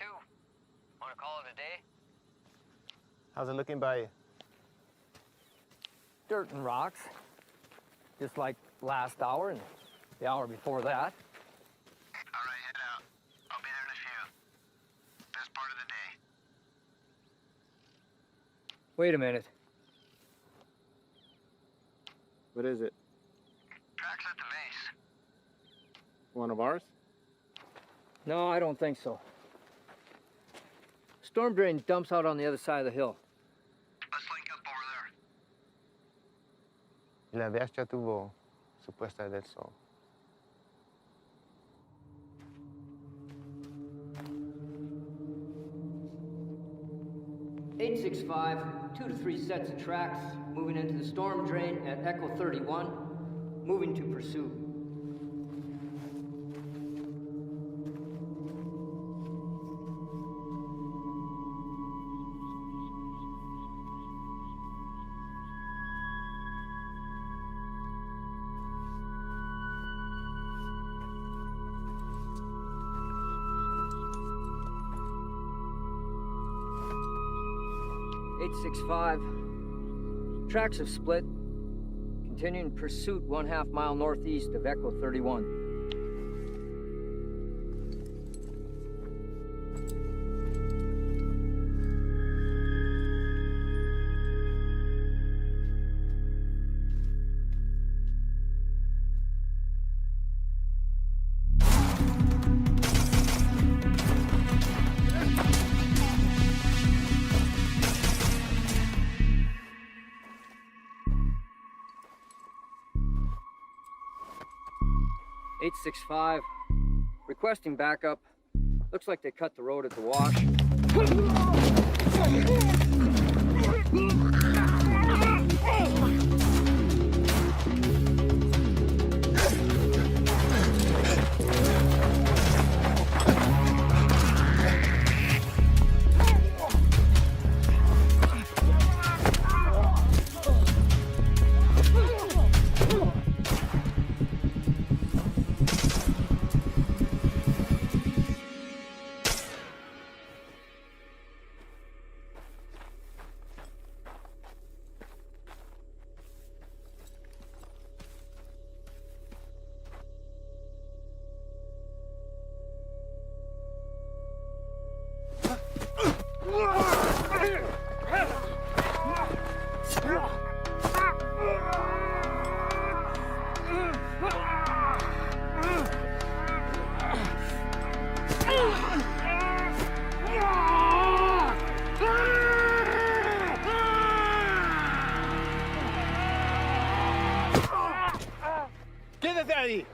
2. Want to call it a day? How's it looking by you? Dirt and rocks, just like last hour and the hour before that. All right, head out. I'll be there in a few. Best part of the day. Wait a minute. What is it? Tracks at the base. One of ours? No, I don't think so. Storm drain dumps out on the other side of the hill. Let's link up over there. Y la DH ya tuvo supuesta del sol. (865), 2 to 3 sets of tracks, moving into the storm drain at Echo 31, moving to pursuit. (865), tracks have split, continuing pursuit 1/2 mile northeast of Echo 31. (865), requesting backup. Looks like they cut the road at the wash. ¡Quédate ahí!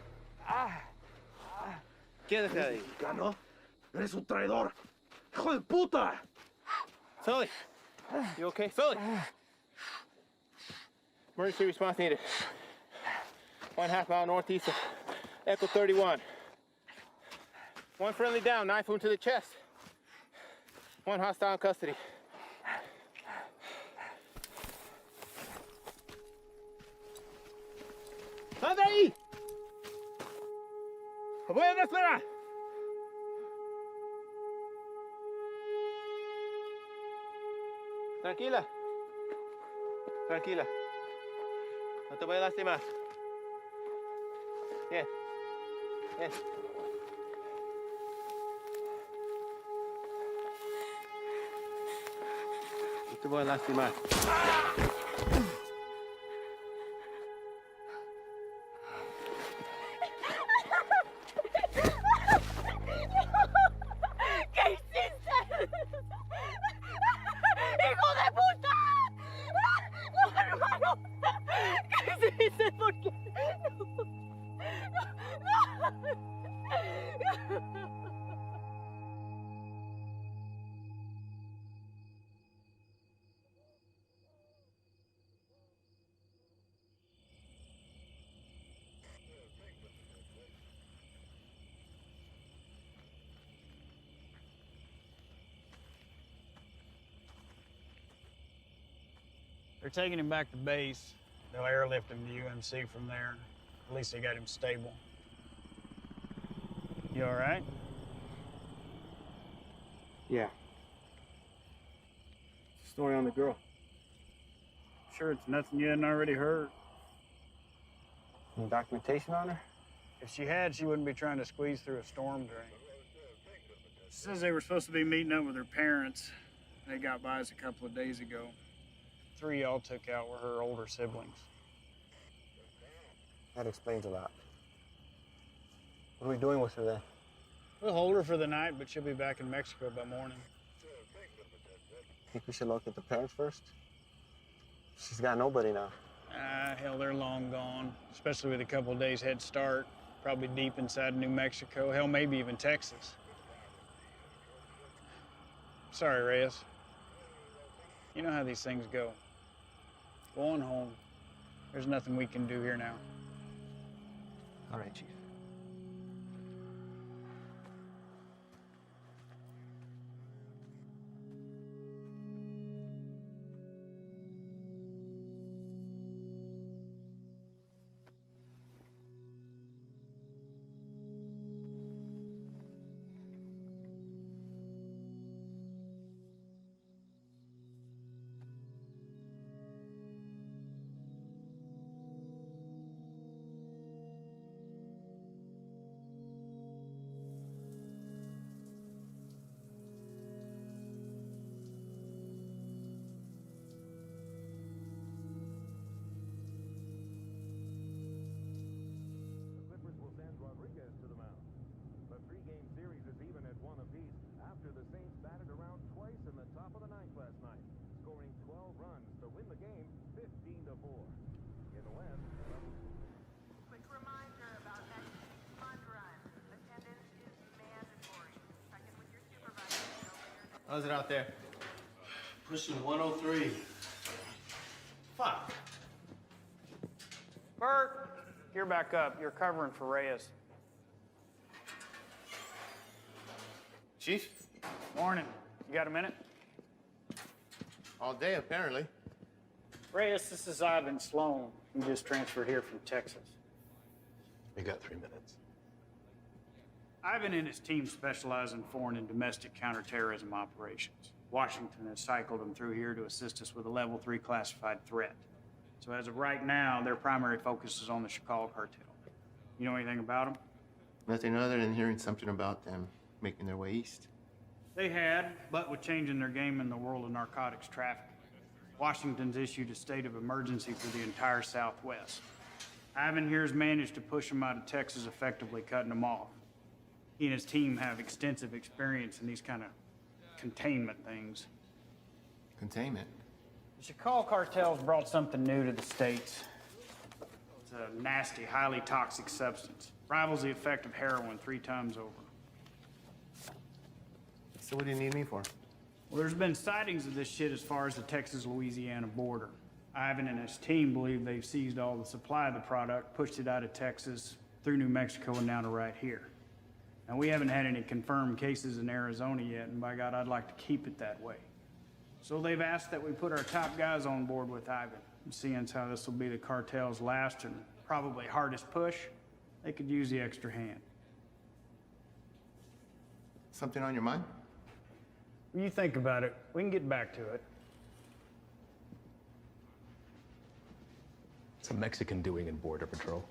¡Quédate ahí! ¿Mexicano? ¡Eres un traidor! ¡Hijo de puta! Sully! You okay? Sully! Emergency response needed. 1/2 mile northeast of Echo 31. One friendly down, knife wound to the chest. One hostile in custody. ¡Anda ahí! ¡Voy a esperar! Tranquila. Tranquila. No te voy a lastimar. Bien. Bien. No te voy a lastimar. ¿Qué hiciste? ¡Hijo de puta! ¡No, hermano! ¿Qué hiciste? ¿Por qué? No. They're taking him back to base. They'll airlift him to UMC from there. At least they got him stable. You all right? Yeah. Story on the girl. Sure, it's nothing you hadn't already heard. Any documentation on her? If she had, she wouldn't be trying to squeeze through a storm drain. Says they were supposed to be meeting up with her parents. They got by us a couple of days ago. 3 y'all took out were her older siblings. That explains a lot. What are we doing with her then? We'll hold her for the night, but she'll be back in Mexico by morning. Think we should locate the parents first? She's got nobody now. Ah, hell, they're long gone, especially with a couple of days head start. Probably deep inside New Mexico, hell, maybe even Texas. Sorry, Reyes. You know how these things go. Go on home. There's nothing we can do here now. All right, Chief. Clippers will send Rodriguez to the mound. The 3-game series is even at 1 apiece after the Saints batted around twice in the top of the ninth last night, scoring 12 runs to win the game 15-4. In the West, Quick reminder about next week's fun run. Attendance is mandatory. Check in with your supervisor no later than How's it out there? Pushing 103. Fuck. Bert, you're back up. You're covering for Reyes. Chief? Morning. You got a minute? All day, apparently. Reyes, this is Ivan Sloan. He just transferred here from Texas. You got 3 minutes. Ivan and his team specialize in foreign and domestic counterterrorism operations. Washington has cycled them through here to assist us with a level 3 classified threat. So as of right now, their primary focus is on the Shakal cartel. You know anything about them? Nothing other than hearing something about them making their way east. They had, but with changing their game in the world of narcotics trafficking, Washington's issued a state of emergency for the entire Southwest. Ivan here has managed to push them out of Texas, effectively cutting them off. He and his team have extensive experience in these kind of containment things. Containment. The Shakal cartel's brought something new to the States. It's a nasty, highly toxic substance. Rivals the effect of heroin 3 times over. So what do you need me for? Well, there's been sightings of this shit as far as the Texas-Louisiana border. Ivan and his team believe they've seized all the supply of the product, pushed it out of Texas, through New Mexico, and now to right here. Now, we haven't had any confirmed cases in Arizona yet, and by God, I'd like to keep it that way. So they've asked that we put our top guys on board with Ivan. And seeing as how this will be the cartel's last and probably hardest push, they could use the extra hand. Something on your mind? When you think about it, we can get back to it. It's a Mexican doing in Border Patrol.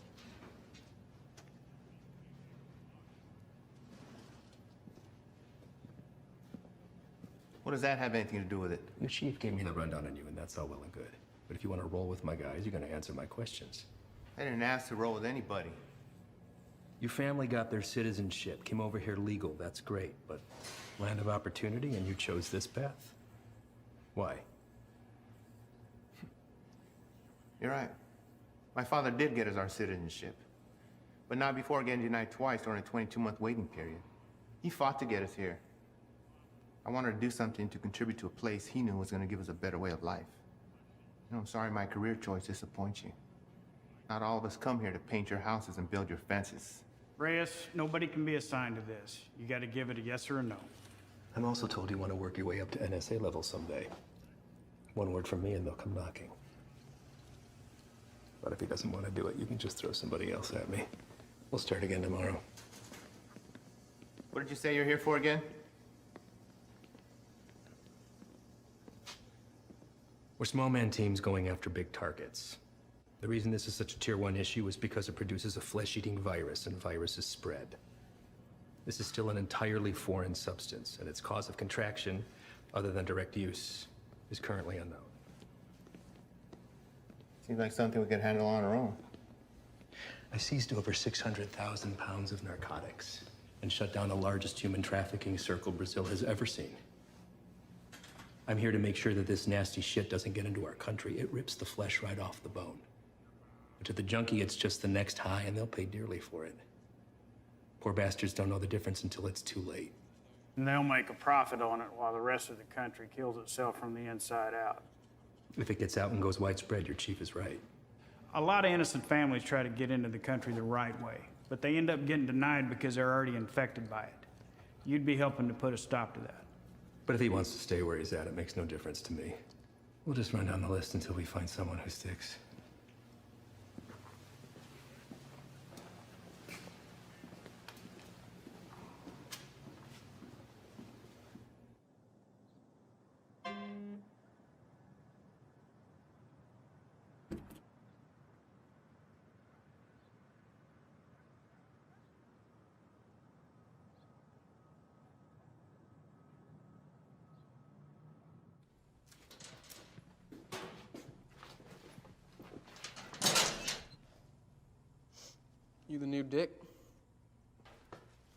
What does that have anything to do with it? The chief gave me the rundown on you, and that's all well and good. But if you want to roll with my guys, you're going to answer my questions. I didn't ask to roll with anybody. Your family got their citizenship, came over here legal, that's great, but land of opportunity, and you chose this path? Why? You're right. My father did get us our citizenship, but not before getting denied twice during a 22-month waiting period. He fought to get us here. I wanted to do something to contribute to a place he knew was going to give us a better way of life. You know, I'm sorry my career choice disappoints you. Not all of us come here to paint your houses and build your fences. Reyes, nobody can be assigned to this. You got to give it a yes or a no. I'm also told you want to work your way up to NSA level someday. One word from me and they'll come knocking. But if he doesn't want to do it, you can just throw somebody else at me. We'll start again tomorrow. What did you say you're here for again? We're small man teams going after big targets. The reason this is such a Tier 1 issue is because it produces a flesh-eating virus, and viruses spread. This is still an entirely foreign substance, and its cause of contraction, other than direct use, is currently unknown. Seems like something we could handle on our own. I seized over 600,000 pounds of narcotics and shut down the largest human trafficking circle Brazil has ever seen. I'm here to make sure that this nasty shit doesn't get into our country. It rips the flesh right off the bone. But to the junkie, it's just the next high, and they'll pay dearly for it. Poor bastards don't know the difference until it's too late. And they'll make a profit on it while the rest of the country kills itself from the inside out. If it gets out and goes widespread, your chief is right. A lot of innocent families try to get into the country the right way, but they end up getting denied because they're already infected by it. You'd be helping to put a stop to that. But if he wants to stay where he's at, it makes no difference to me. We'll just run down the list until we find someone who sticks. You the new Dick?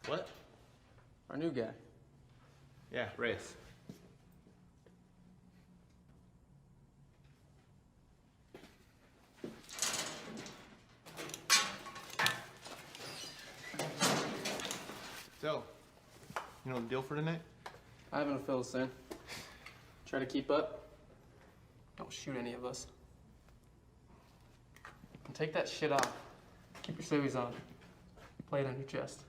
What? Our new guy. Yeah, Reyes. So, you know the deal for tonight? I haven't a fill, son. Try to keep up. Don't shoot any of us. And take that shit off. Keep your civvies on. Play it on your chest.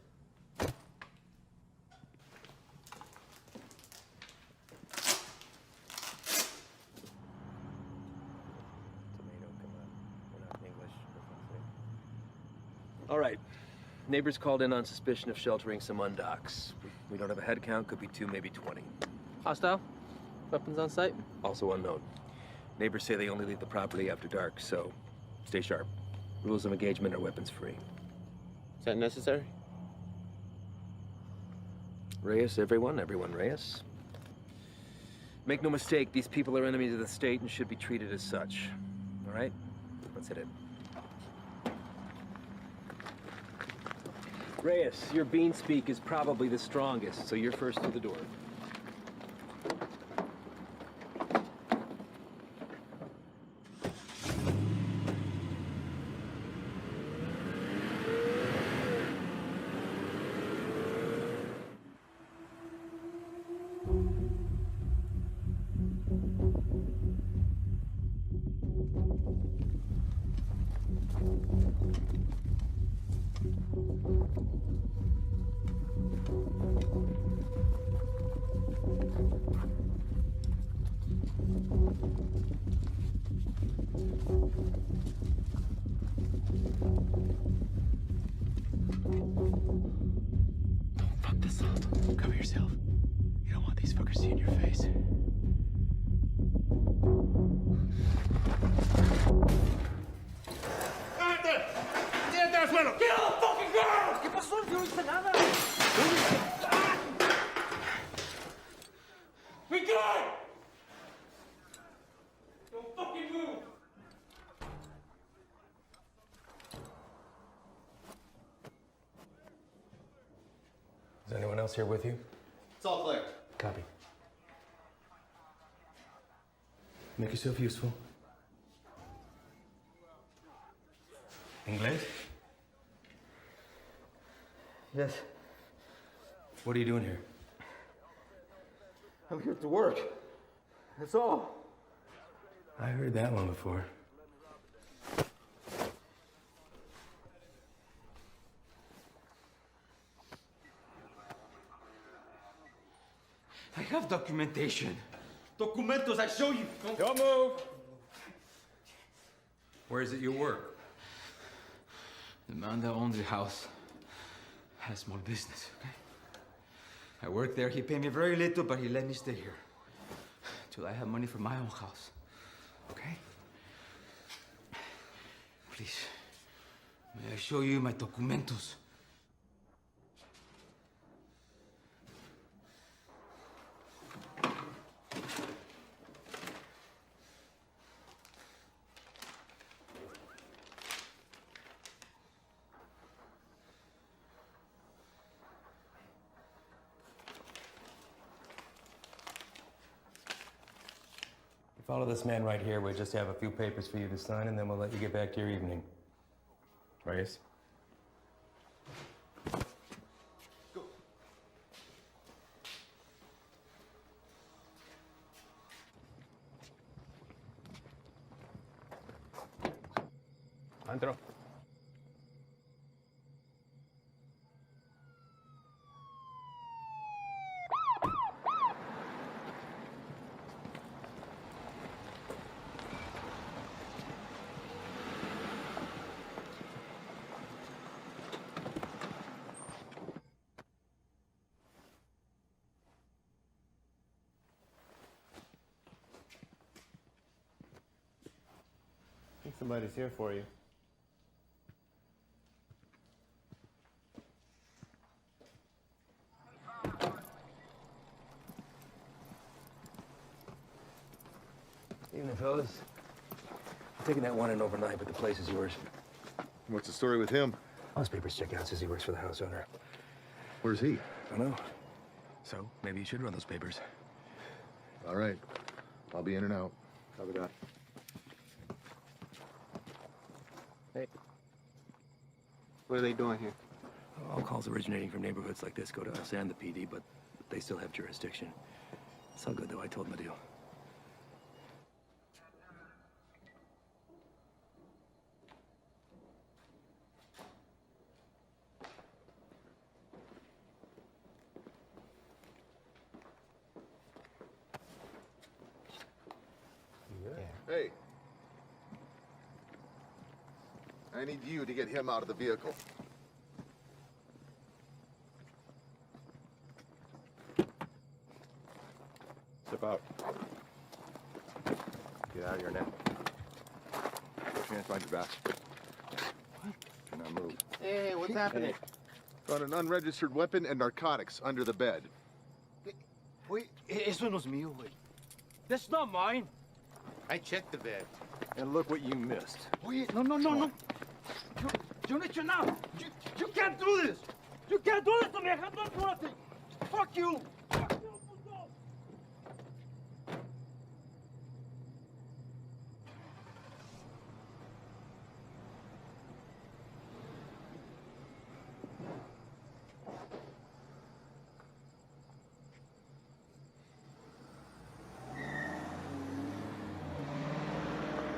All right. Neighbors called in on suspicion of sheltering some undocks. We don't have a head count, could be 2, maybe 20. Hostile? Weapons on site? Also unknown. Neighbors say they only leave the property after dark, so stay sharp. Rules of engagement are weapons free. Is that necessary? Reyes, everyone Reyes. Make no mistake, these people are enemies of the state and should be treated as such. All right? Let's hit it. Reyes, your bean speak is probably the strongest, so you're first through the door. Fuck this up. Cover yourself. You don't want these fuckers seeing your face. Is anyone else here with you? It's all clear. Copy. Make yourself useful. Inglés? Yes, What are you doing here? I'm here to work. That's all. I heard that one before. I have documentation. Documentos, I show you. Don't move! Where is it you work? The man that owns the house has small business, okay? I work there. He paid me very little, but he let me stay here. Till I have money for my own house. okay? Please, may I show you my documentos? Follow this man right here. We just have a few papers for you to sign, and then we'll let you get back to your evening. Reyes? Antro. I think somebody's here for you. Evening, fellas. I'm taking that one in overnight, but the place is yours. What's the story with him? All his papers check out. Says he works for the house owner. Where's he? I don't know. So, maybe you should run those papers. All right. I'll be in and out. Copy that. Hey. What are they doing here? All calls originating from neighborhoods like this go to us and the PD, but they still have jurisdiction. It's all good, though. I told them the deal. Hey. I need you to get him out of the vehicle. Step out. Get out of here now. Put your hands behind your back. What? Do not move. Hey, what's happening? Found an unregistered weapon and narcotics under the bed. Wait, eso no es mío, güey. That's not mine. I checked the bed. And look what you missed. Wait, no. You need to know. You can't do this. You can't do this to me. I can't do nothing. Fuck you. Fuck you, puto.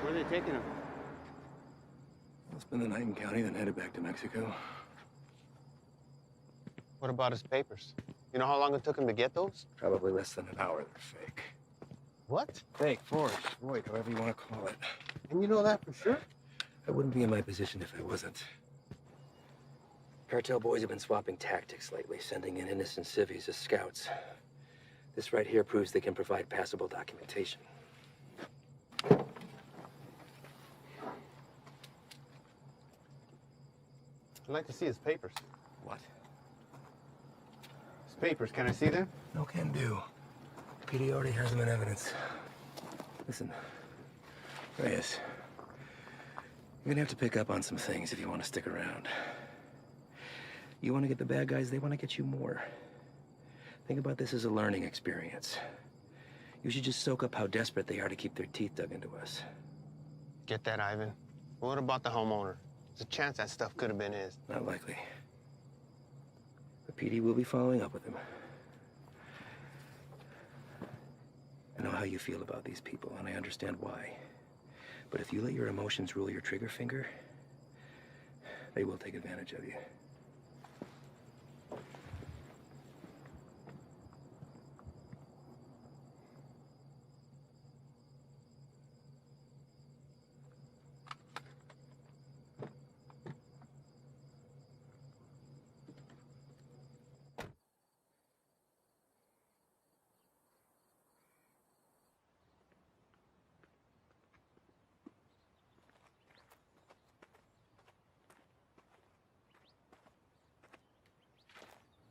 Where are they taking him? I'll spend the night in county, then headed back to Mexico. What about his papers? You know how long it took him to get those? Probably less than an hour. They're fake. What? Fake, forged, void, however you want to call it. And you know that for sure? I wouldn't be in my position if I wasn't. Cartel boys have been swapping tactics lately, sending in innocent civvies as scouts. This right here proves they can provide passable documentation. I'd like to see his papers. What? His papers, can I see them? No can do. PD already has them in evidence. Listen, Reyes, you're gonna have to pick up on some things if you want to stick around. You want to get the bad guys, they want to get you more. Think about this as a learning experience. You should just soak up how desperate they are to keep their teeth dug into us. Get that, Ivan. What about the homeowner? There's a chance that stuff could have been his. Not likely. The PD will be following up with him. I know how you feel about these people, and I understand why. But if you let your emotions rule your trigger finger, they will take advantage of you.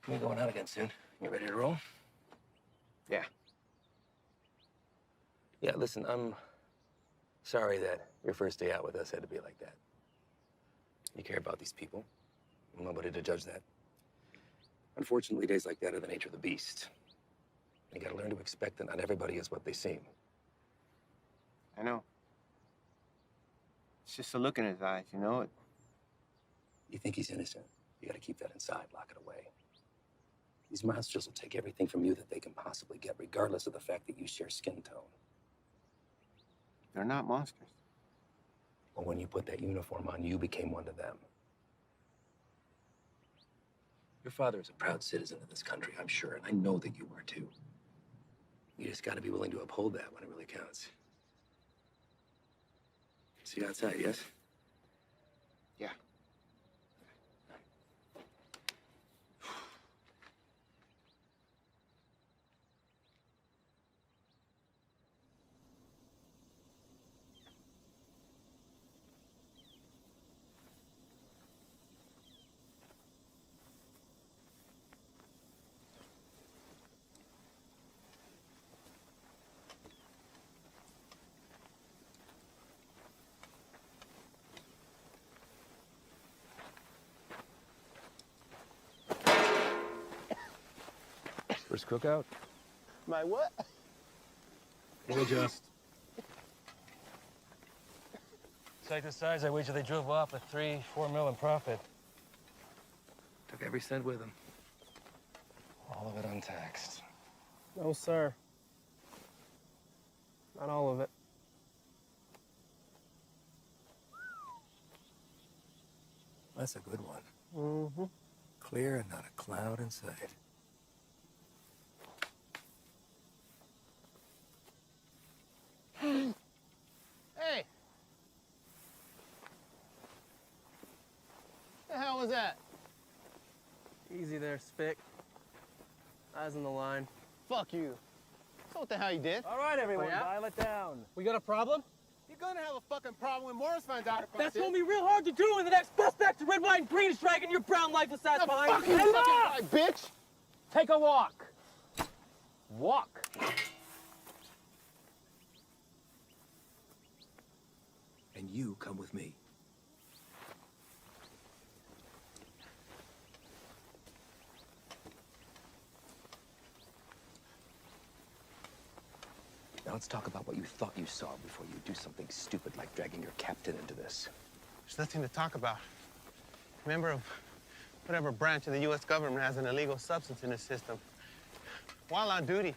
We're going out again soon. You ready to roll? Yeah. Yeah, listen, I'm sorry that your first day out with us had to be like that. You care about these people. I'm nobody to judge that. Unfortunately, days like that are the nature of the beast. You gotta learn to expect that not everybody is what they seem. I know. It's just a look in his eyes, you know? You think he's innocent? You gotta keep that inside, lock it away. These monsters will take everything from you that they can possibly get, regardless of the fact that you share skin tone. They're not monsters. Well, when you put that uniform on, you became one of them. Your father is a proud citizen of this country, I'm sure, and I know that you are too. You just gotta be willing to uphold that when it really counts. See you outside, yes? Yeah. First cookout? My what? We'll adjust. Sight the size, I wager they drove off with 3-4 mil in profit. Took every cent with them. All of it untaxed. No, sir. Not all of it. That's a good one. Mm-hmm. Clear and not a cloud in sight. Hey! The hell was that? Easy there, Spick. Eyes on the line. Fuck you. So what the hell you did? All right, everyone, dial it down. We got a problem? You're gonna have a fucking problem when Morris finds out about That's this. gonna be real hard to do when the next bus back to red, white, and green is dragging your brown lifeless ass The behind. fucking Hey, fucking look! right, bitch! Take a walk. Walk. And you come with me. Now let's talk about what you thought you saw before you do something stupid like dragging your captain into this. There's nothing to talk about. Member of whatever branch of the U.S. government has an illegal substance in its system. While on duty,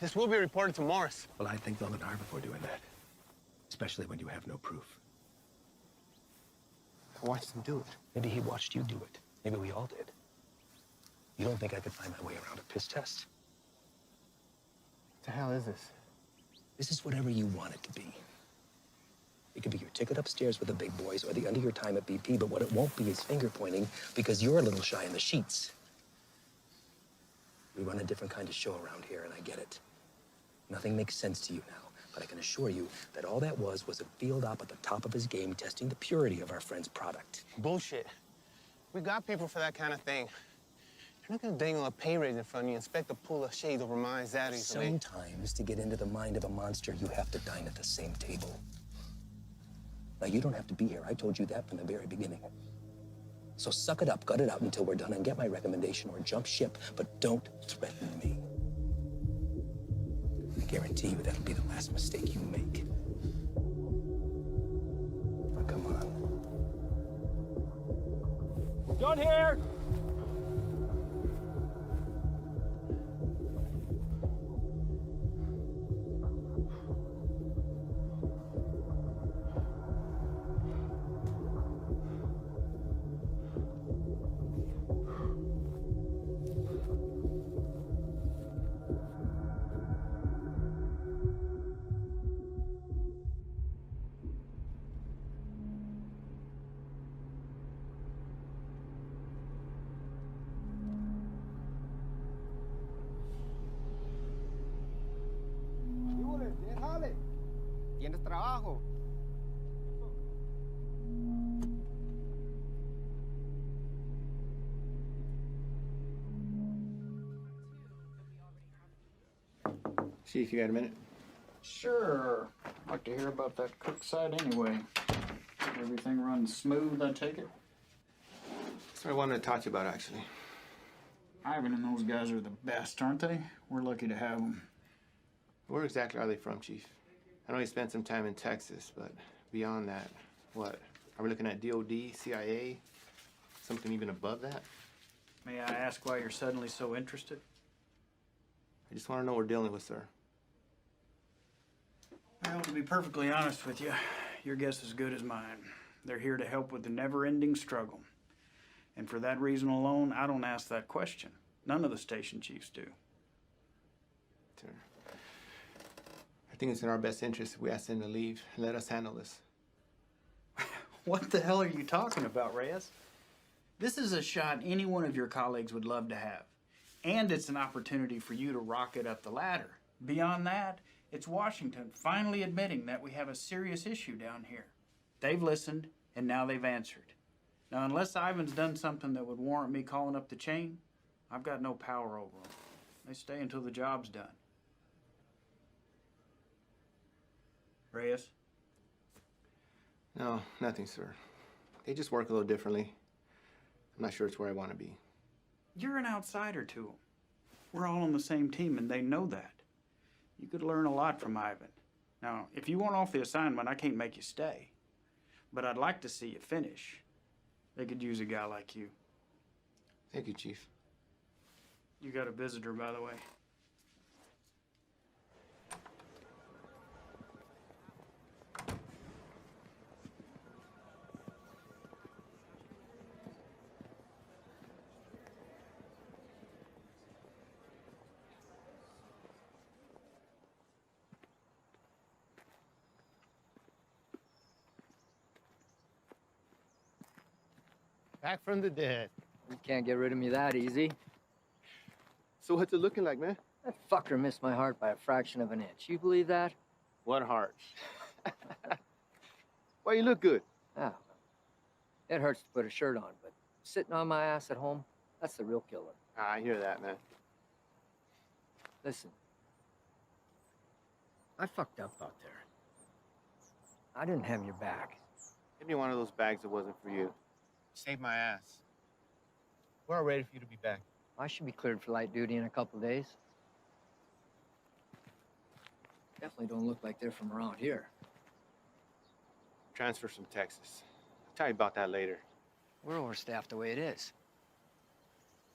this will be reported to Morris. Well, I think long and hard before doing that. Especially when you have no proof. I watched him do it. Maybe he watched you do it. Maybe we all did. You don't think I could find my way around a piss test? What the hell is this? This is whatever you want it to be. It could be your ticket upstairs with the big boys or the end of your time at BP, but what it won't be is finger pointing because you're a little shy in the sheets. We run a different kind of show around here, and I get it. Nothing makes sense to you now, but I can assure you that all that was a field op at the top of his game testing the purity of our friend's product. Bullshit. We got people for that kind of thing. You're not gonna dangle a pay raise in front of you and expect to pull a shade over my zaddies. Sometimes, to get into the mind of a monster, you have to dine at the same table. Now, you don't have to be here. I told you that from the very beginning. So suck it up, gut it out until we're done and get my recommendation or jump ship, but don't threaten me. I guarantee you that'll be the last mistake you make. Now, come on. Done here. ¿Tienes trabajo? Chief, you got a minute? Sure. I'd like to hear about that cook site anyway. Everything runs smooth, I take it? That's what I wanted to talk to you about, actually. Ivan and those guys are the best, aren't they? We're lucky to have them. Where exactly are they from, Chief? I know you spent some time in Texas, but beyond that, what? Are we looking at DOD, CIA, something even above that? May I ask why you're suddenly so interested? I just want to know what we're dealing with, sir. Well, to be perfectly honest with you, your guess is as good as mine. They're here to help with the never-ending struggle. And for that reason alone, I don't ask that question. None of the station chiefs do. Sir, I think it's in our best interest if we ask them to leave and let us handle this. What the hell are you talking about, Reyes? This is a shot any one of your colleagues would love to have. And it's an opportunity for you to rocket up the ladder. Beyond that, it's Washington finally admitting that we have a serious issue down here. They've listened, and now they've answered. Now, unless Ivan's done something that would warrant me calling up the chain, I've got no power over them. They stay until the job's done. Reyes? No, nothing, sir. They just work a little differently. I'm not sure it's where I want to be. You're an outsider to them. We're all on the same team, and they know that. You could learn a lot from Ivan. Now, if you want off the assignment, I can't make you stay. But I'd like to see you finish. They could use a guy like you. Thank you, Chief. You got a visitor, by the way. Back from the dead. You can't get rid of me that easy. So what's it looking like, man? That fucker missed my heart by a fraction of an inch. You believe that? What heart? Why you look good? Ah, it hurts to put a shirt on, but sitting on my ass at home, that's the real killer. I hear that, man. Listen, I fucked up out there. I didn't have your back. Give me one of those bags that wasn't for you. Saved my ass. We're all ready for you to be back. I should be cleared for light duty in a couple of days. Definitely don't look like they're from around here. Transfers from Texas. I'll tell you about that later. We're overstaffed the way it is.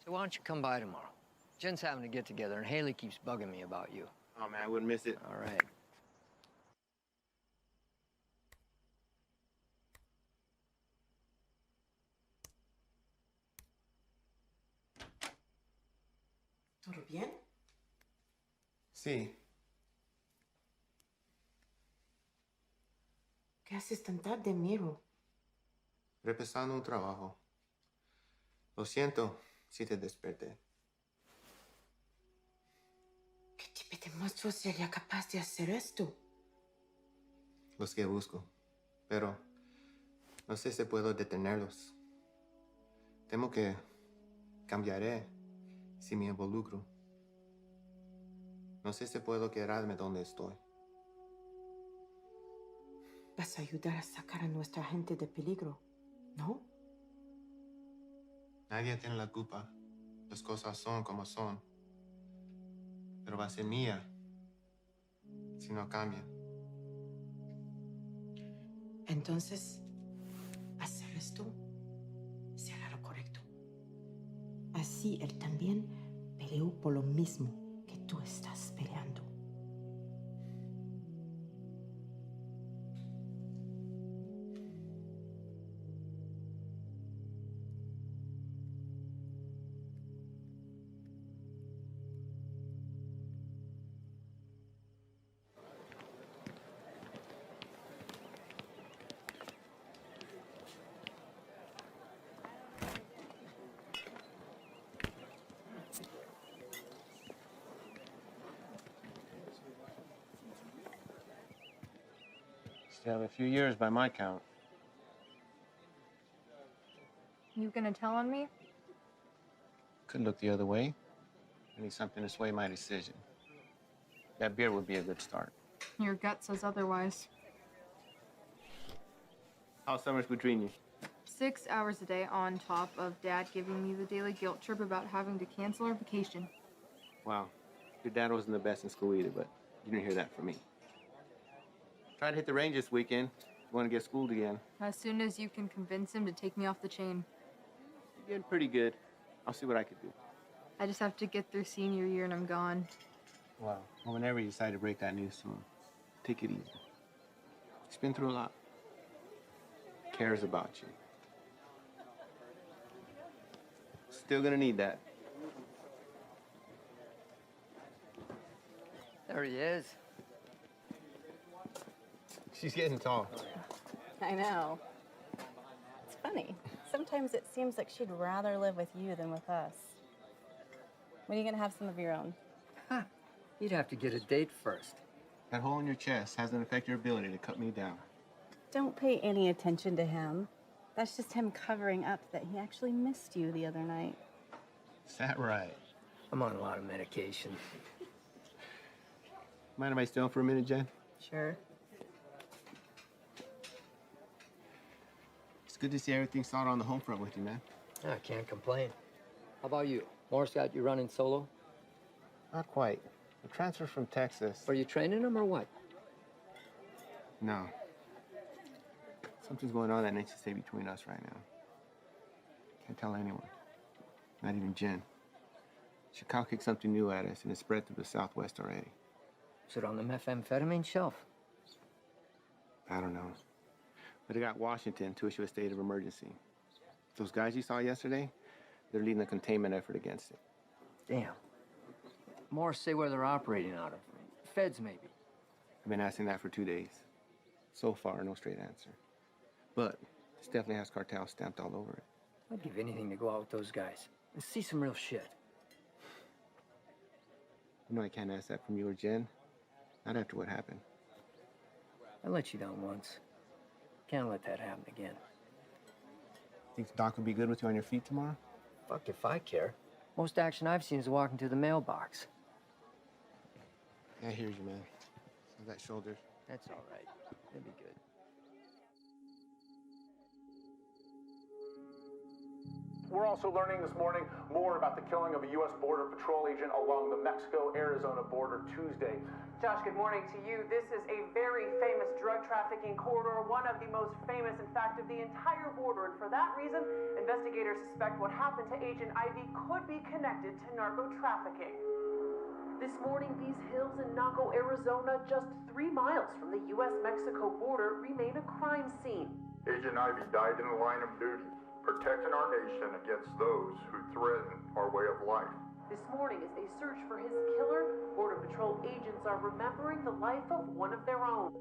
So why don't you come by tomorrow? Jen's having to get together, and Haley keeps bugging me about you. Oh, man, I wouldn't miss it. All right. ¿Todo bien? Sí. ¿Qué haces tan tarde, Miro? Repasando un trabajo. Lo siento si te desperté. ¿Qué tipo de monstruo sería capaz de hacer esto? Los que busco. Pero no sé si puedo detenerlos. Temo que cambiaré si me involucro. No sé si puedo quedarme donde estoy. Vas a ayudar a sacar a nuestra gente de peligro, ¿no? Nadie tiene la culpa. Las cosas son como son. Pero va a ser mía si no cambia. Entonces, hacer esto será lo correcto. Así él también peleó por lo mismo que tú estás peleando. Still have a few years by my count. You gonna tell on me? Could look the other way. I need something to sway my decision. That beer would be a good start. Your gut says otherwise. How's summers between you? 6 hours a day on top of Dad giving me the daily guilt trip about having to cancel our vacation. Wow. Your dad wasn't the best in school either, but you didn't hear that from me. Try to hit the range this weekend. You want to get schooled again. As soon as you can convince him to take me off the chain. You're getting pretty good. I'll see what I can do. I just have to get through senior year and I'm gone. Wow. Well, whenever you decide to break that news to him, take it easy. He's been through a lot. Cares about you. Still gonna need that. There he is. She's getting tall. I know. It's funny. Sometimes it seems like she'd rather live with you than with us. When are you gonna have some of your own? You'd have to get a date first. That hole in your chest hasn't affected your ability to cut me down. Don't pay any attention to him. That's just him covering up that he actually missed you the other night. Is that right? I'm on a lot of medication. Mind if I stay on for a minute, Jen? Sure. It's good to see everything solid on the home front with you, man. I can't complain. How about you? Morris got you running solo? Not quite. The transfer from Texas. Are you training him or what? No. Something's going on that needs to stay between us right now. Can't tell anyone. Not even Jen. Chicago kicked something new at us and it's spread through the Southwest already. Is it on the methamphetamine shelf? I don't know. But it got Washington to issue a state of emergency. Those guys you saw yesterday, they're leading a containment effort against it. Damn. Morris say where they're operating out of. Feds, maybe. I've been asking that for 2 days. So far, no straight answer. But this definitely has cartel stamped all over it. I'd give anything to go out with those guys and see some real shit. You know I can't ask that from you or Jen. Not after what happened. I let you down once. Can't let that happen again. Think Doc would be good with you on your feet tomorrow? Fuck if I care. Most action I've seen is walking to the mailbox. I hear you, man. So that shoulder. That's all right. It'll be good. We're also learning this morning more about the killing of a U.S. Border Patrol agent along the Mexico-Arizona border Tuesday. Josh, good morning to you. This is a very famous drug trafficking corridor, one of the most famous, in fact, of the entire border. And for that reason, investigators suspect what happened to Agent Ivy could be connected to narco trafficking. This morning, these hills in Naco, Arizona, just 3 miles from the U.S.-Mexico border, remain a crime scene. Agent Ivy died in the line of duty, protecting our nation against those who threaten our way of life. This morning, as they search for his killer, Border Patrol agents are remembering the life of one of their own.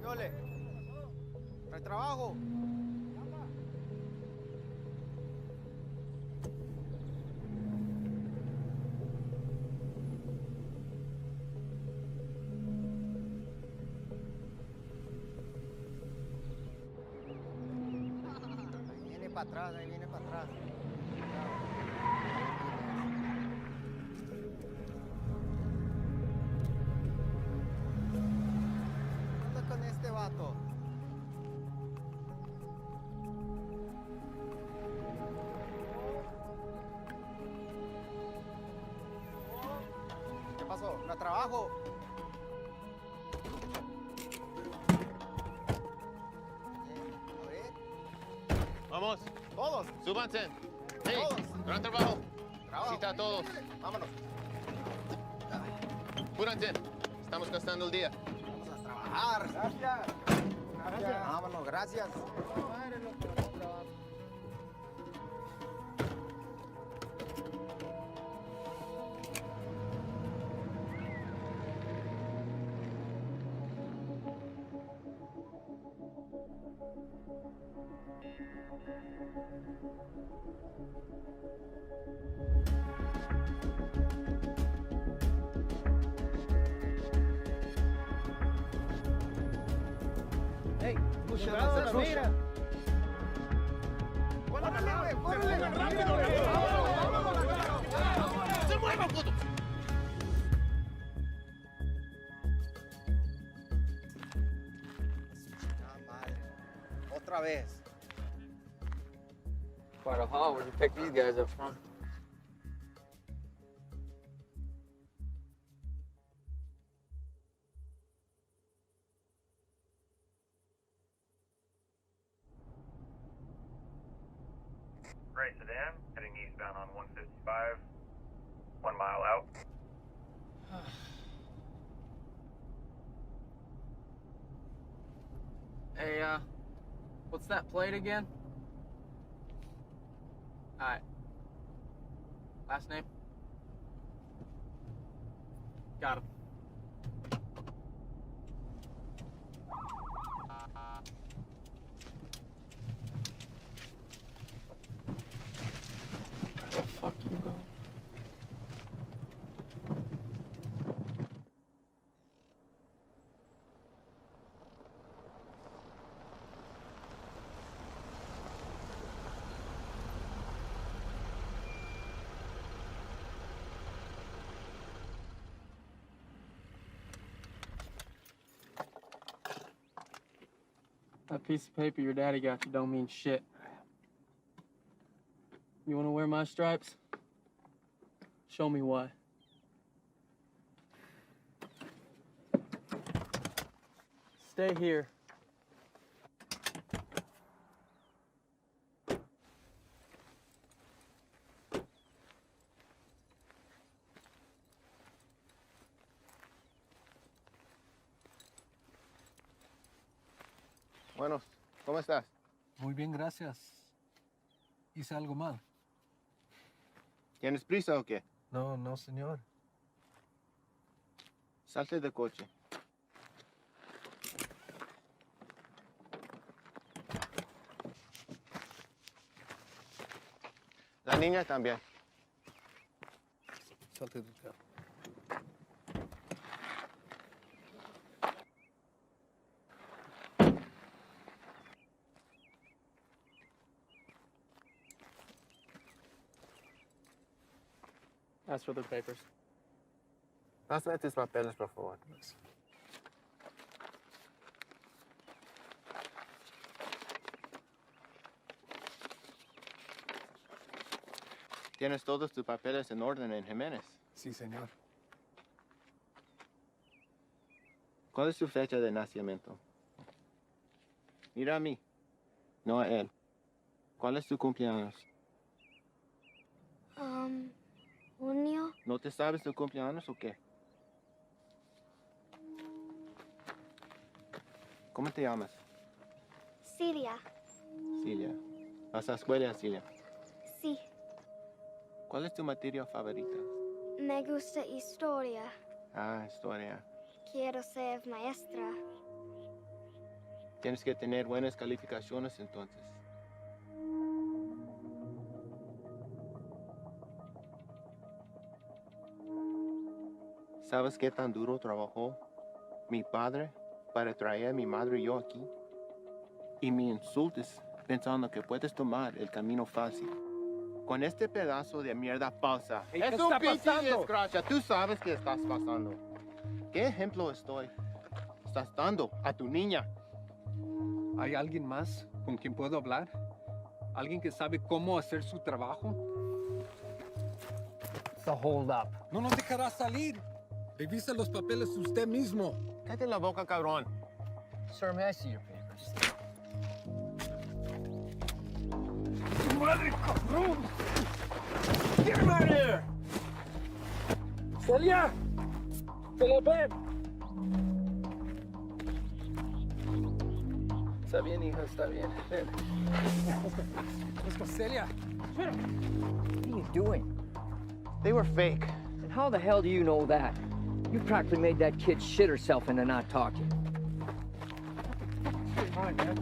Señores, ¿no hay trabajo? Ahí viene para atrás. ¿Qué onda con este vato? ¿Qué pasó? ¿No hay trabajo? Vamos. Todos. Súbanse. Hey, Todos. gran trabajo. Trabajo. Cita a todos. Vámonos. Apúrense. Estamos gastando el día. Vamos a trabajar. Gracias. Gracias. Vámonos, gracias. Hey, push Cuidado la mira. ¡Se mueva, puto! Otra vez. Quite a haul. Where'd you pick these guys up from? Gray sedan, heading eastbound on 155, 1 mile out. Hey, what's that plate again? Alright. Last name? Got him. Where the fuck you go? That piece of paper your daddy got you don't mean shit. You wanna wear my stripes? Show me why. Stay here. Bueno, ¿cómo estás? Muy bien, gracias. ¿Hice algo mal? ¿Tienes prisa o qué? No, no, señor. Salte del coche. La niña también. Salte del carro. Ask for the papers. Pásame tus papeles, por favor. Tienes todos tus papeles en orden en Jiménez. Sí, señor. ¿Cuál es su fecha de nacimiento? Mira a mí, no a él. ¿Cuál es tu cumpleaños? Junio. ¿No te sabes tu cumpleaños o qué? ¿Cómo te llamas? Siria. Cilia. ¿Vas a la escuela, Cilia? Sí. ¿Cuál es tu materia favorita? Me gusta historia. Ah, historia. Quiero ser maestra. Tienes que tener buenas calificaciones entonces. ¿Sabes qué tan duro trabajó mi padre para traer a mi madre y yo aquí? Y me insultes pensando que puedes tomar el camino fácil. Con este pedazo de mierda falsa. Hey, es ¿qué un está pinche pasando? desgracia. Tú sabes qué estás pasando. ¿Qué ejemplo estás dando a tu niña? ¿Hay alguien más con quien puedo hablar? ¿Alguien que sabe cómo hacer su trabajo? It's a hold up. No nos dejará salir. Revisa los papeles usted mismo. Cállate la boca, cabrón. Sir, may I see your papers? ¡Madre, cabrón! ¡Get him out of here! ¡Celia! ¡Celia, ven! Está bien, hija, está bien. Ven. Let's go, Celia. What are you doing? They were fake. And how the hell do you know that? You practically made that kid shit herself into not talking. Come on, man.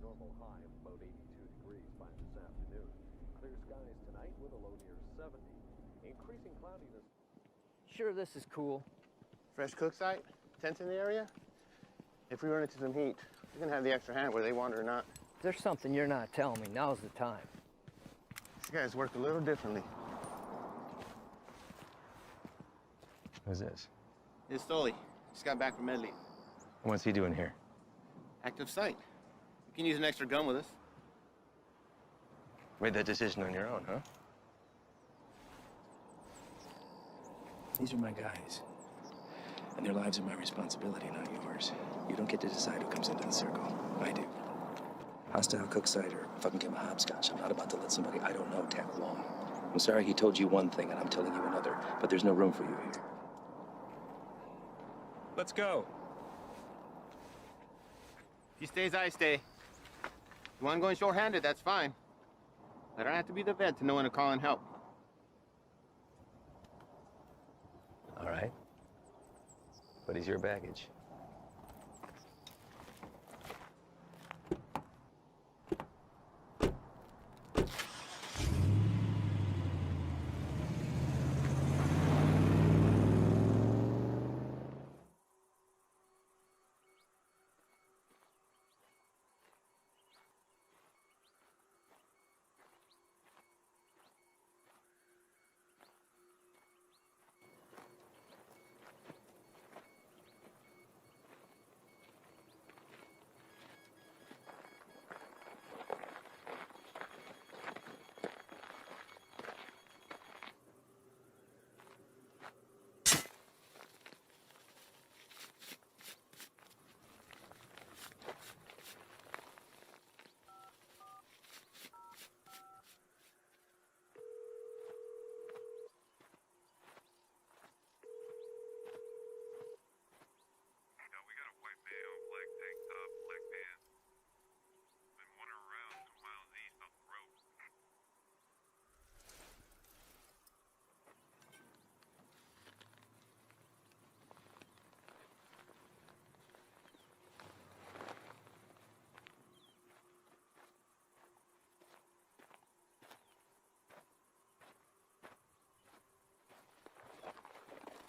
normal high of about 82 degrees by this afternoon. Clear skies tonight with a low near 70. Increasing cloudiness. Sure, this is cool. Fresh cook site? Tents in the area? If we run into some heat, we can have the extra hand whether they want it or not. If there's something you're not telling me, now's the time. These guys work a little differently. Who's this? It's Stoli. Just got back from Medley. What's he doing here? Active site. You can use an extra gun with us. Made that decision on your own, huh? These are my guys. And their lives are my responsibility, not yours. You don't get to decide who comes into the circle. I do. Hostile cook site or fucking give him a hopscotch. I'm not about to let somebody I don't know tag along. I'm sorry he told you one thing and I'm telling you another, but there's no room for you here. Let's go. If he stays, I stay. If you want going short-handed, that's fine. I don't have to be the vet to know when to call in help. All right. What is your baggage?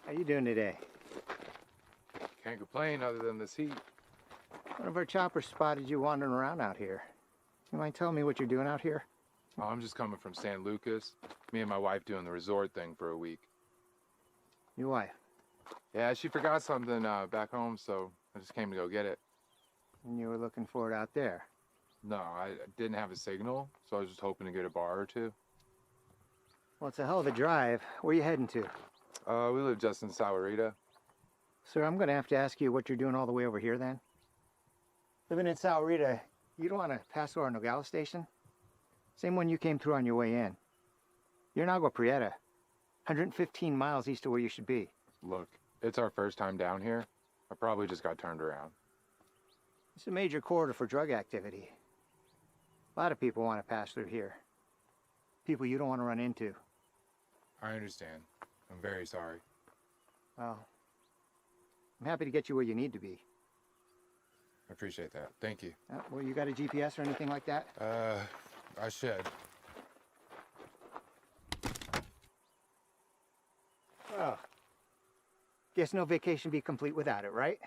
How you doing today? Can't complain other than this heat. One of our choppers spotted you wandering around out here. You mind telling me what you're doing out here? Oh, I'm just coming from San Lucas. Me and my wife doing the resort thing for a week. Your wife? Yeah, she forgot something back home, so I just came to go get it. And you were looking for it out there? No, I didn't have a signal, so I was just hoping to get a bar or two. Well, it's a hell of a drive. Where you heading to? We live just in Sahuarita. Sir, I'm going to have to ask you what you're doing all the way over here then. Living in Sahuarita, you don't want to pass through our Nogales station? Same one you came through on your way in. You're in Agua Prieta, 115 miles east of where you should be. Look, it's our first time down here. I probably just got turned around. It's a major corridor for drug activity. A lot of people want to pass through here. People you don't want to run into. I understand. I'm very sorry. Well, I'm happy to get you where you need to be. I appreciate that. Thank you. Well, you got a GPS or anything like that? I should. Well, guess no vacation be complete without it, right?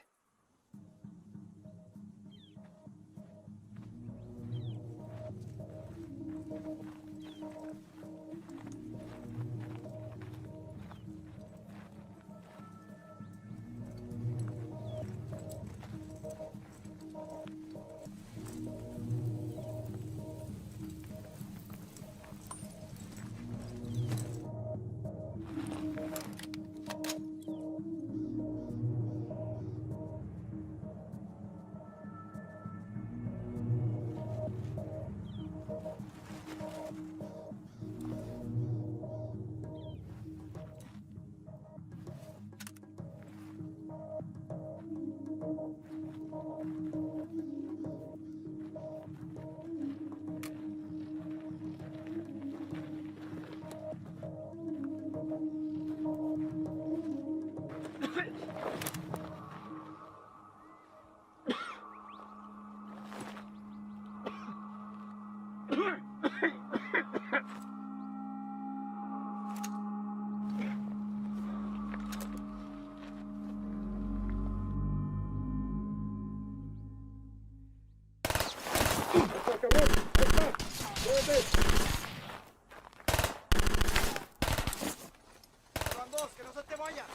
Van dos, que no se te vaya.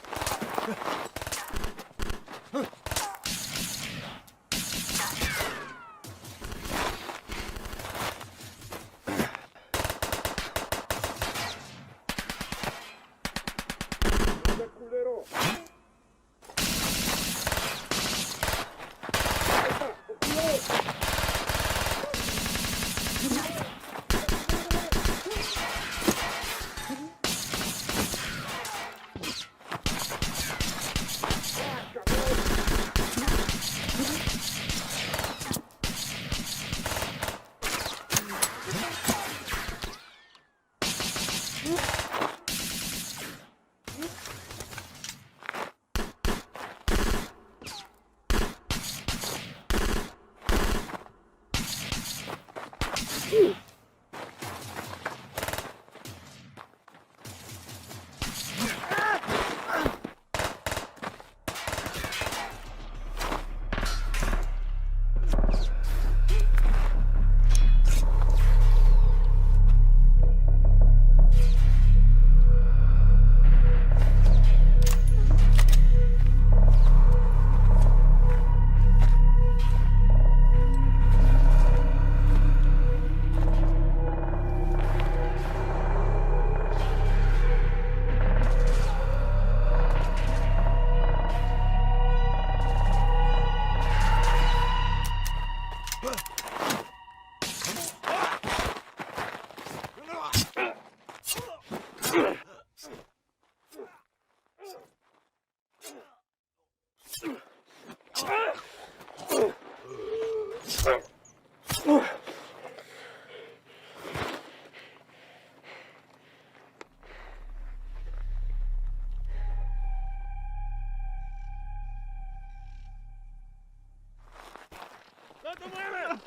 ¡No te muevas!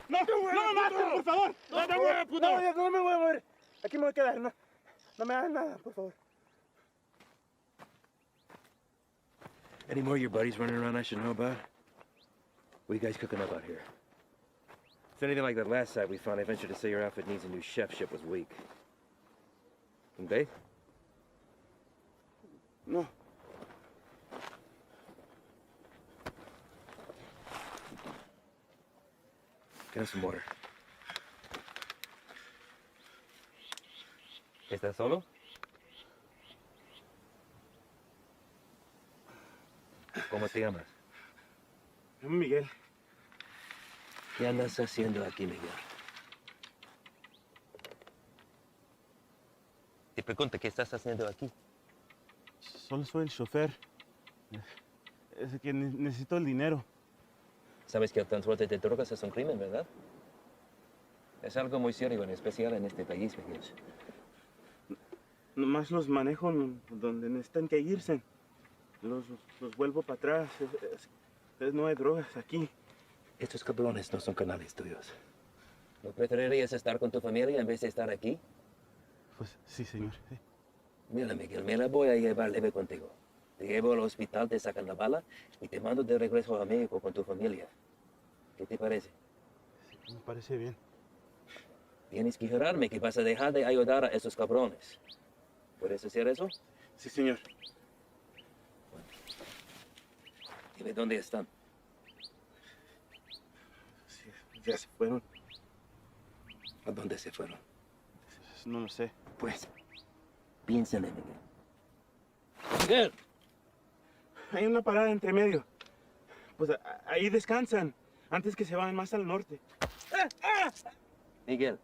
¡No me mates, por favor! ¡No te muevas, puto! No me voy a mover. Aquí me voy a quedar. No me hagas nada, por favor. Any more of your buddies running around I should know about? What are you guys cooking up out here? If it's anything like that last site we found, I venture to say your outfit needs a new chef. Ship was weak. And Dave? No. Get us some water. ¿Estás solo? ¿Cómo te llamas? Me llamo Miguel. ¿Qué andas haciendo aquí, Miguel? Te pregunto, ¿qué estás haciendo aquí? Solo soy el chofer. Es que necesito el dinero. Sabes que el transporte de drogas es un crimen, ¿verdad? Es algo muy serio, en especial en este país, Miguel. Nomás los manejo donde necesitan que irse. Los vuelvo para atrás. No hay drogas aquí. Estos cabrones no son canales tuyos. ¿No preferirías estar con tu familia en vez de estar aquí? Pues sí, señor. Sí. Mira, Miguel, me la voy a llevar leve contigo. Te llevo al hospital, te sacan la bala y te mando de regreso a México con tu familia. ¿Qué te parece? Sí, me parece bien. Tienes que jurarme que vas a dejar de ayudar a esos cabrones. ¿Puedes hacer eso? Sí, señor. Dime dónde están. Sí, ya se fueron. ¿A dónde se fueron? No lo sé. Pues, piénsale, Miguel. ¡Miguel! Hay una parada entre medio. Pues ahí descansan, antes que se vayan más al norte. Miguel,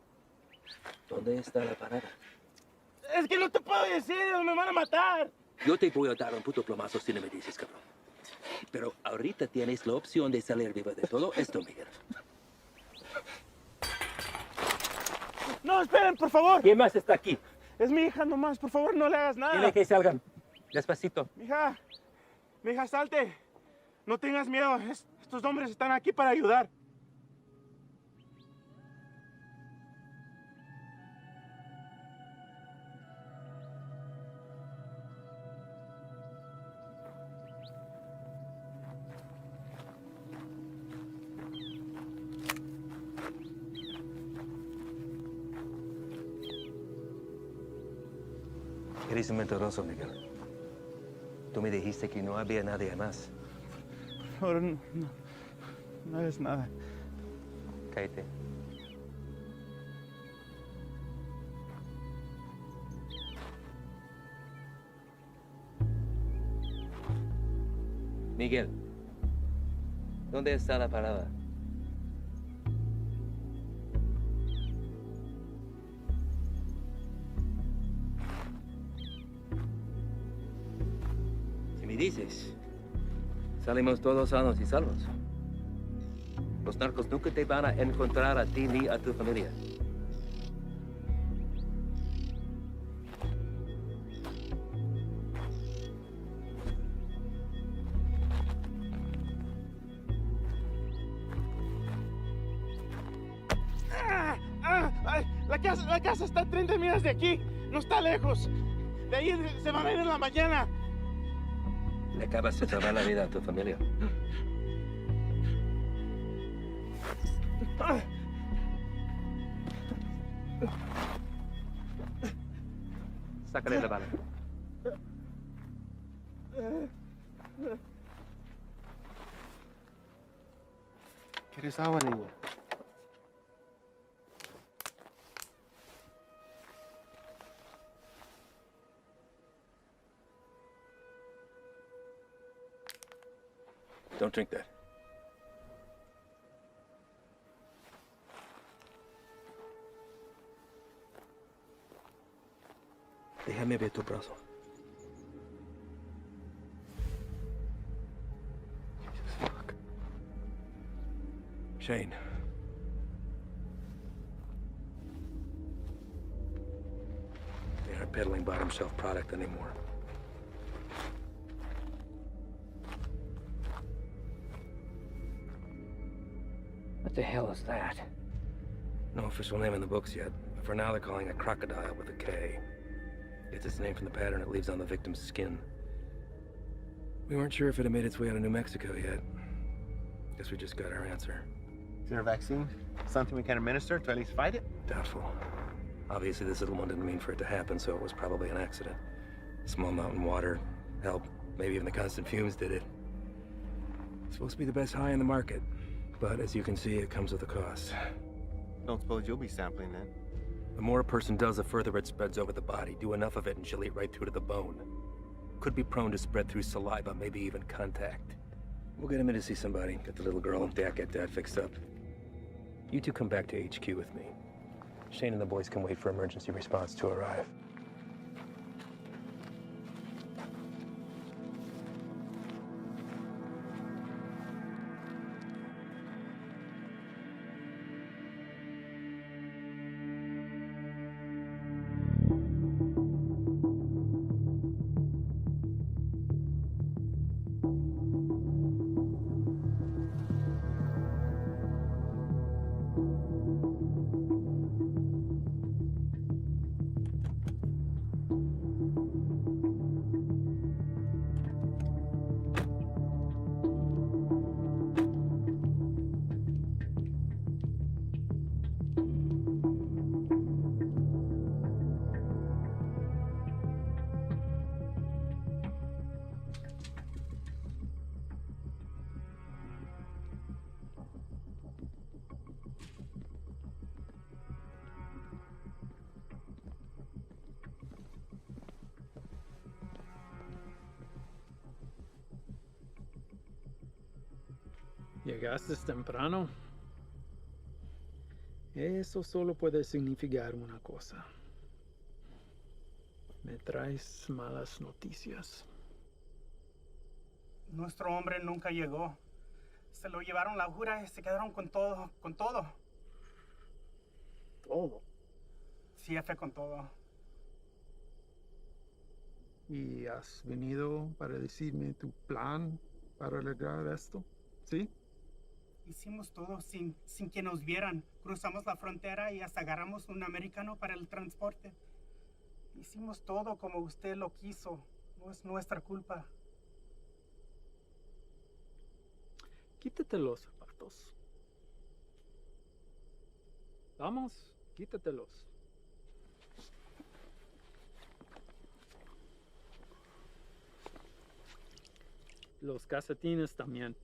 ¿dónde está la parada? Es que no te puedo decir, me van a matar. Yo te voy a dar un puto plomazo si no me dices, cabrón. Pero ahorita tienes la opción de salir vivo de todo esto, Miguel. No, esperen, por favor. ¿Quién más está aquí? Es mi hija nomás, por favor, no le hagas nada. Dile que salgan. Despacito. Mija, salte. No tengas miedo. Estos hombres están aquí para ayudar. Eres un mentiroso, Miguel. Tú me dijiste que no había nadie más. Ahora no es nada. Cállate. Miguel, ¿dónde está la parada? Si me dices, salimos todos sanos y salvos. Los narcos nunca te van a encontrar a ti ni a tu familia. Ay, la casa está a 30 millas de aquí. No está lejos. De ahí se van a ir en la mañana. Le acabas de salvar la vida a tu familia. Sácale la bala. ¿Quieres agua, niña? Don't drink that. Déjame ver tu brazo. Fuck. Shane. They aren't peddling bottom shelf product anymore. What the hell is that? No official name in the books yet. But for now, they're calling it crocodile with a K. Gets its name from the pattern it leaves on the victim's skin. We weren't sure if it had made its way out of New Mexico yet. Guess we just got our answer. Is there a vaccine? Something we can administer to at least fight it? Doubtful. Obviously, this little one didn't mean for it to happen, so it was probably an accident. Small mountain water, hell, maybe even the constant fumes did it. It's supposed to be the best high in the market, but as you can see, it comes with a cost. Don't suppose you'll be sampling then? The more a person does, the further it spreads over the body. Do enough of it and she'll eat right through to the bone. Could be prone to spread through saliva, maybe even contact. We'll get him in to see somebody, get the little girl and get Dad fixed up. You two come back to HQ with me. Shane and the boys can wait for emergency response to arrive. Llegaste temprano. Eso solo puede significar una cosa. Me traes malas noticias. Nuestro hombre nunca llegó. Se lo llevaron la jura y se quedaron con todo, con todo. ¿Todo? Sí, jefe, con todo. ¿Y has venido para decirme tu plan para lograr esto? ¿Sí? Hicimos todo sin que nos vieran. Cruzamos la frontera y hasta agarramos un americano para el transporte. Hicimos todo como usted lo quiso. No es nuestra culpa. Quítate los zapatos. Vamos, quítatelos. Los calcetines también.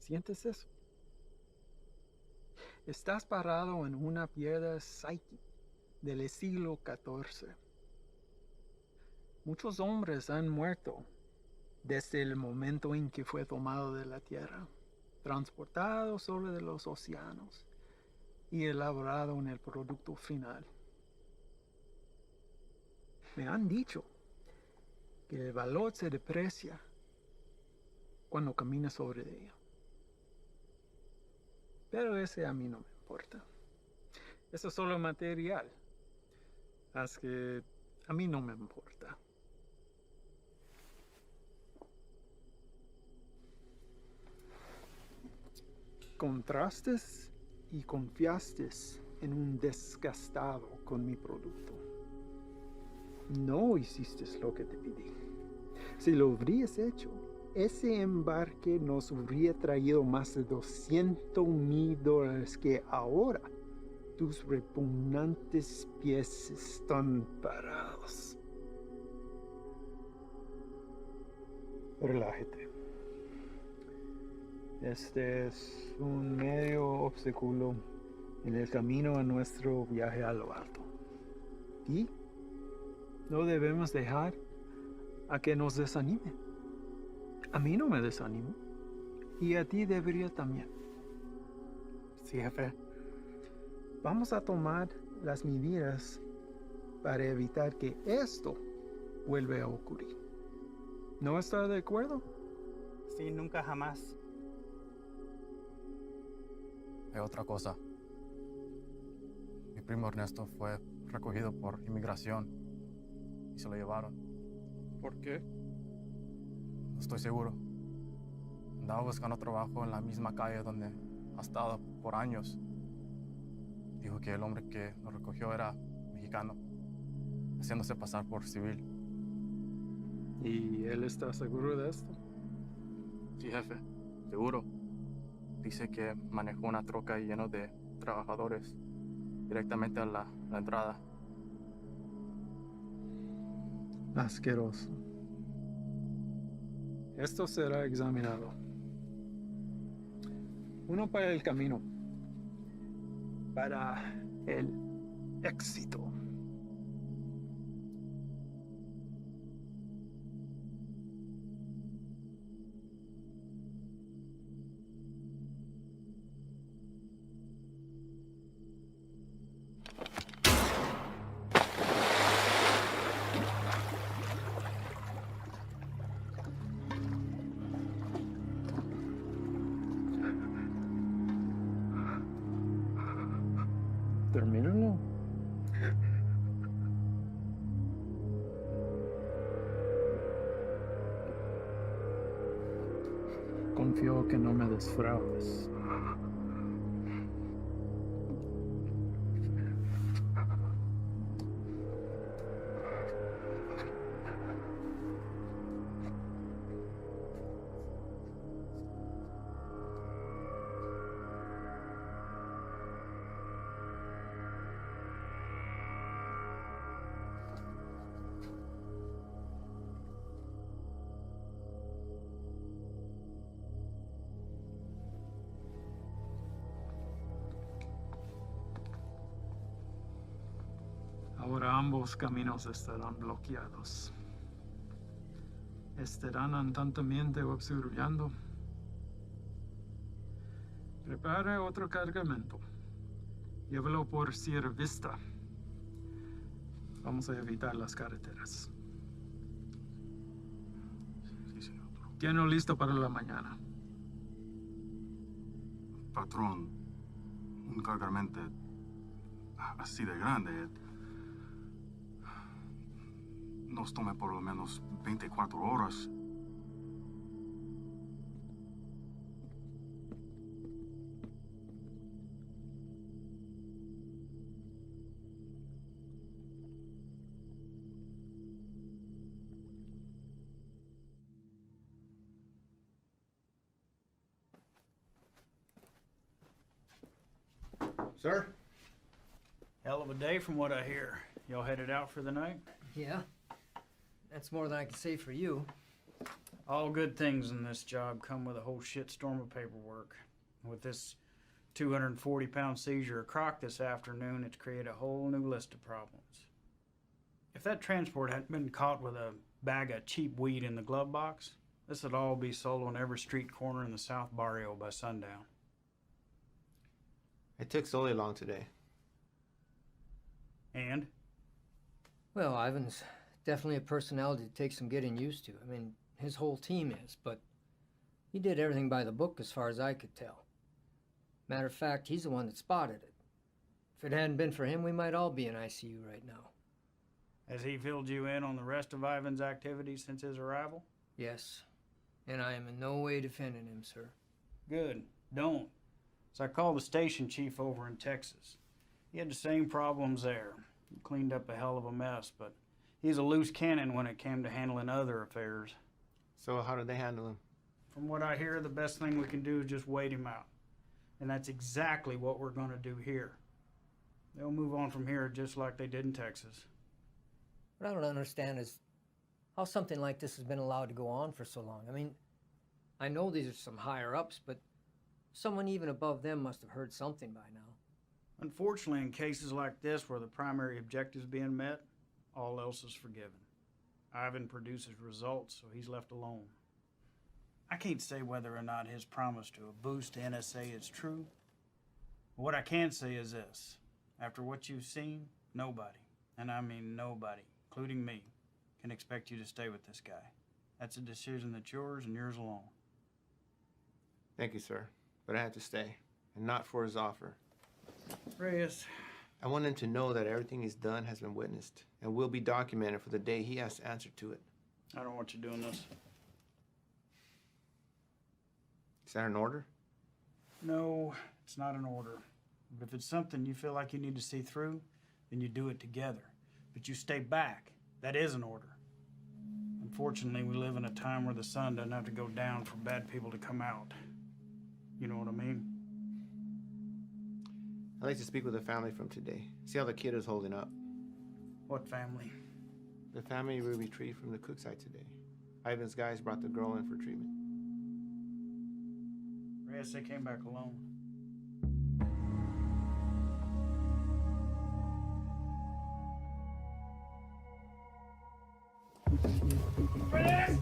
¿Sientes eso? Estás parado en una piedra Psyche del siglo XIV. Muchos hombres han muerto desde el momento en que fue tomado de la tierra, transportado sobre los océanos y elaborado en el producto final. Me han dicho que el valor se deprecia cuando caminas sobre ella. Pero ese a mí no me importa. Eso es solo material. Así que a mí no me importa. Contrastes y confiaste en un desgastado con mi producto. No hiciste lo que te pedí. Si lo hubieras hecho, ese embarque nos habría traído más de $200,000 que ahora tus repugnantes pies están parados. Relájate. Este es un medio obstáculo en el camino a nuestro viaje a lo alto. Y no debemos dejar a que nos desanime. A mí no me desanimo. Y a ti debería también. Sí, jefe. Vamos a tomar las medidas para evitar que esto vuelva a ocurrir. ¿No está de acuerdo? Sí, nunca jamás. Hay otra cosa. Mi primo Ernesto fue recogido por inmigración y se lo llevaron. ¿Por qué? No estoy seguro. Andaba buscando trabajo en la misma calle donde ha estado por años. Dijo que el hombre que lo recogió era mexicano, haciéndose pasar por civil. ¿Y él está seguro de esto? Sí, jefe, seguro. Dice que manejó una troca llena de trabajadores directamente a la entrada. Asqueroso. Esto será examinado. Uno para el camino. Para el éxito. Termínalo. Confío que no me defraudes. Ahora ambos caminos estarán bloqueados. Estarán constantemente observando. Prepare otro cargamento. Llévalo por Sierra Vista. Vamos a evitar las carreteras. Sí, señor. Tiene listo para la mañana. Patrón, un cargamento así de grande nos tome por lo menos 24 horas. Sir? Hell of a day from what I hear. Y'all headed out for the night? Yeah. That's more than I can say for you. All good things in this job come with a whole shitstorm of paperwork. With this 240-pound seizure of Croc this afternoon, it's created a whole new list of problems. If that transport hadn't been caught with a bag of cheap weed in the glove box, this would all be sold on every street corner in the South Barrio by sundown. It took Sully long today. And? Well, Ivan's definitely a personality that takes some getting used to. I mean, his whole team is, but he did everything by the book as far as I could tell. Matter of fact, he's the one that spotted it. If it hadn't been for him, we might all be in ICU right now. Has he filled you in on the rest of Ivan's activities since his arrival? Yes. And I am in no way defending him, sir. Good. Don't. So I called the station chief over in Texas. He had the same problems there. He cleaned up a hell of a mess, but he's a loose cannon when it came to handling other affairs. So how did they handle him? From what I hear, the best thing we can do is just wait him out. And that's exactly what we're going to do here. They'll move on from here just like they did in Texas. What I don't understand is how something like this has been allowed to go on for so long. I mean, I know these are some higher-ups, but someone even above them must have heard something by now. Unfortunately, in cases like this where the primary objective is being met, all else is forgiven. Ivan produces results, so he's left alone. I can't say whether or not his promise to a boost to NSA is true. But what I can say is this. After what you've seen, nobody, and I mean nobody, including me, can expect you to stay with this guy. That's a decision that's yours and yours alone. Thank you, sir. But I had to stay, and not for his offer. Reyes. I want him to know that everything he's done has been witnessed and will be documented for the day he has to answer to it. I don't want you doing this. Is that an order? No, it's not an order. But if it's something you feel like you need to see through, then you do it together. But you stay back. That is an order. Unfortunately, we live in a time where the sun doesn't have to go down for bad people to come out. You know what I mean? I'd like to speak with the family from today. See how the kid is holding up. What family? The family we retrieved from the cook site today. Ivan's guys brought the girl in for treatment. Reyes, they came back alone. Reyes!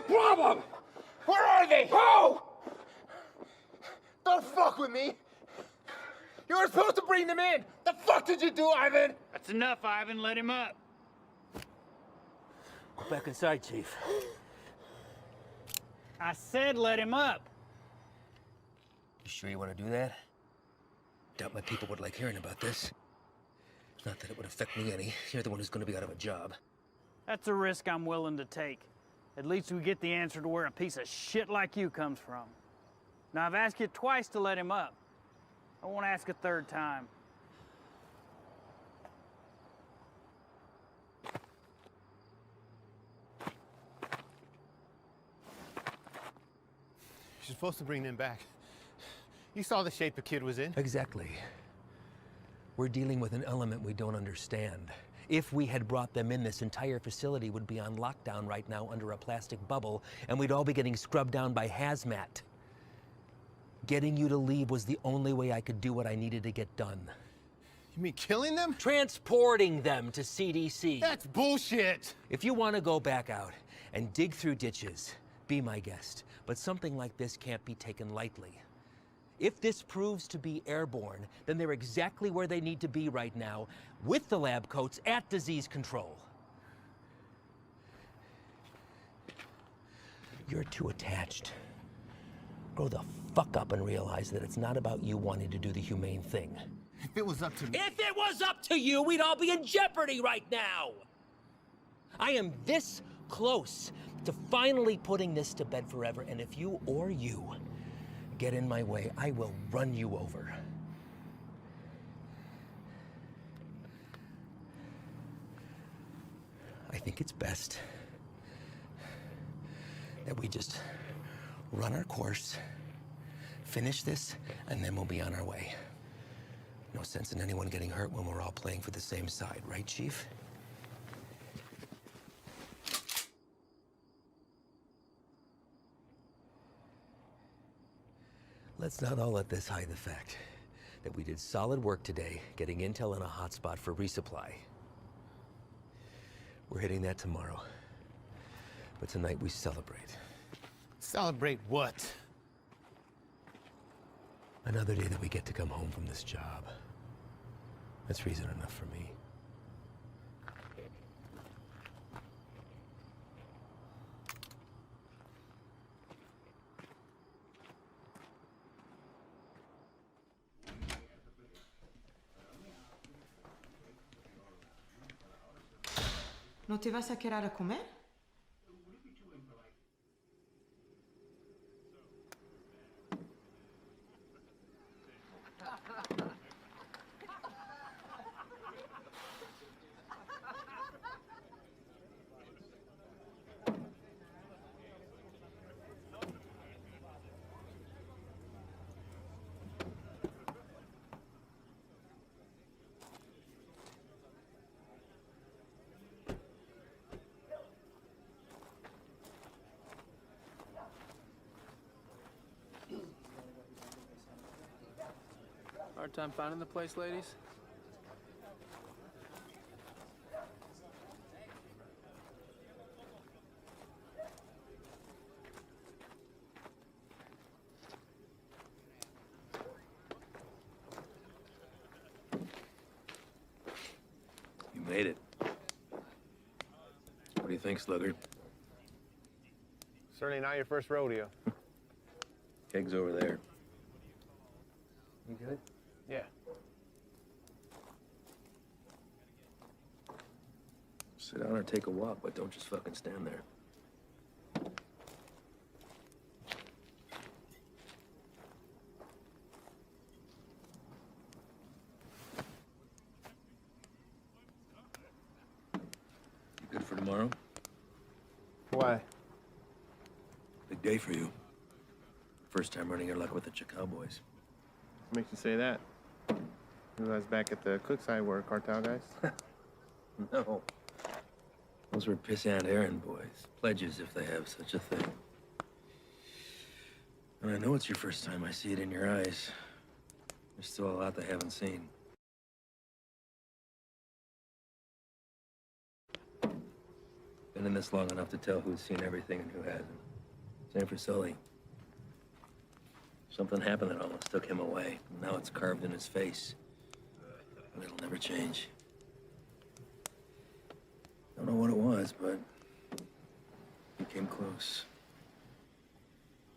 Problem! Where are they? Who? Don't fuck with me! You were supposed to bring them in! The fuck did you do, Ivan? That's enough, Ivan. Let him up. Go back inside, Chief. I said let him up. You sure you want to do that? Doubt my people would like hearing about this. Not that it would affect me any. You're the one who's going to be out of a job. That's a risk I'm willing to take. At least we get the answer to where a piece of shit like you comes from. Now, I've asked you twice to let him up. I won't ask a third time. You're supposed to bring them back. You saw the shape the kid was in. Exactly. We're dealing with an element we don't understand. If we had brought them in, this entire facility would be on lockdown right now under a plastic bubble, and we'd all be getting scrubbed down by hazmat. Getting you to leave was the only way I could do what I needed to get done. You mean killing them? Transporting them to CDC. That's bullshit! If you want to go back out and dig through ditches, be my guest. But something like this can't be taken lightly. If this proves to be airborne, then they're exactly where they need to be right now, with the lab coats at disease control. You're too attached. Grow the fuck up and realize that it's not about you wanting to do the humane thing. If it was up to me... If it was up to you, we'd all be in jeopardy right now! I am this close to finally putting this to bed forever, and if you get in my way, I will run you over. I think it's best that we just run our course, finish this, and then we'll be on our way. No sense in anyone getting hurt when we're all playing for the same side, right, Chief? Let's not all let this hide the fact that we did solid work today getting intel in a hotspot for resupply. We're hitting that tomorrow. But tonight we celebrate. Celebrate what? Another day that we get to come home from this job. That's reason enough for me. ¿No te vas a quedar a comer? Hard time finding the place, ladies? You made it. What do you think, Sluggard? Certainly not your first rodeo. Keg's over there. You good? Yeah. Sit down or take a walk, but don't just fucking stand there. You good for tomorrow? Why? Big day for you. First time running your luck with the Cowboys. What makes you say that? You guys back at the Cookside were cartel guys? No. Those were pissant errand boys. Pledges, if they have such a thing. And I know it's your first time. I see it in your eyes. There's still a lot they haven't seen. Been in this long enough to tell who's seen everything and who hasn't. Same for Sully. Something happened that almost took him away. Now it's carved in his face. And it'll never change. Don't know what it was, but he came close.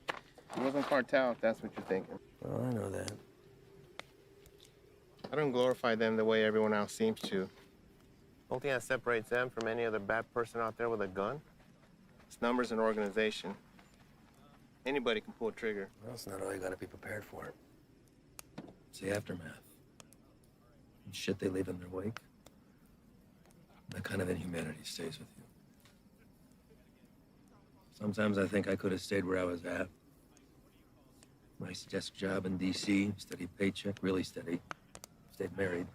It wasn't cartel, if that's what you're thinking. Well, I know that. I don't glorify them the way everyone else seems to. The only thing that separates them from any other bad person out there with a gun is numbers and organization. Anybody can pull a trigger. Well, that's not all you gotta be prepared for. It's the aftermath. And shit they leave in their wake. That kind of inhumanity stays with you. Sometimes I think I could have stayed where I was at. Nice desk job in D.C., steady paycheck, really steady. Stayed married.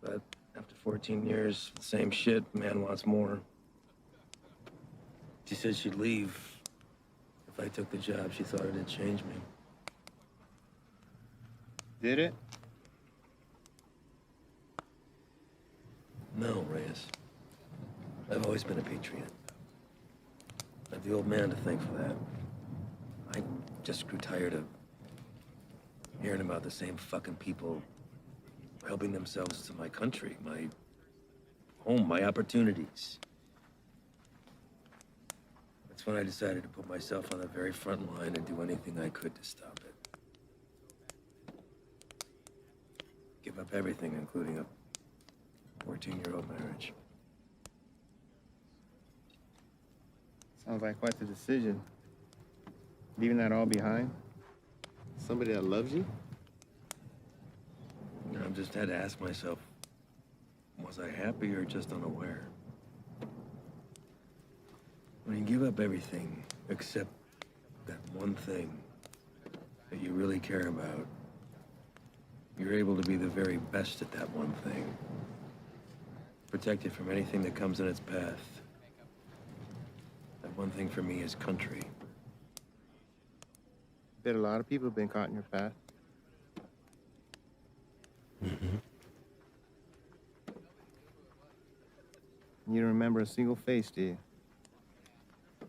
But after 14 years, the same shit, man wants more. She said she'd leave if I took the job. She thought it'd change me. Did it? No, Reyes. I've always been a patriot. I have the old man to thank for that. I just grew tired of hearing about the same fucking people helping themselves to my country, my home, my opportunities. That's when I decided to put myself on the very front line and do anything I could to stop it. Give up everything, including a 14-year-old marriage. Sounds like quite the decision. Leaving that all behind? Somebody that loves you? I've just had to ask myself, was I happy or just unaware? When you give up everything except that one thing that you really care about, you're able to be the very best at that one thing. Protect it from anything that comes in its path. That one thing for me is country. Bet a lot of people have been caught in your path. Mm-hmm. You don't remember a single face, do you?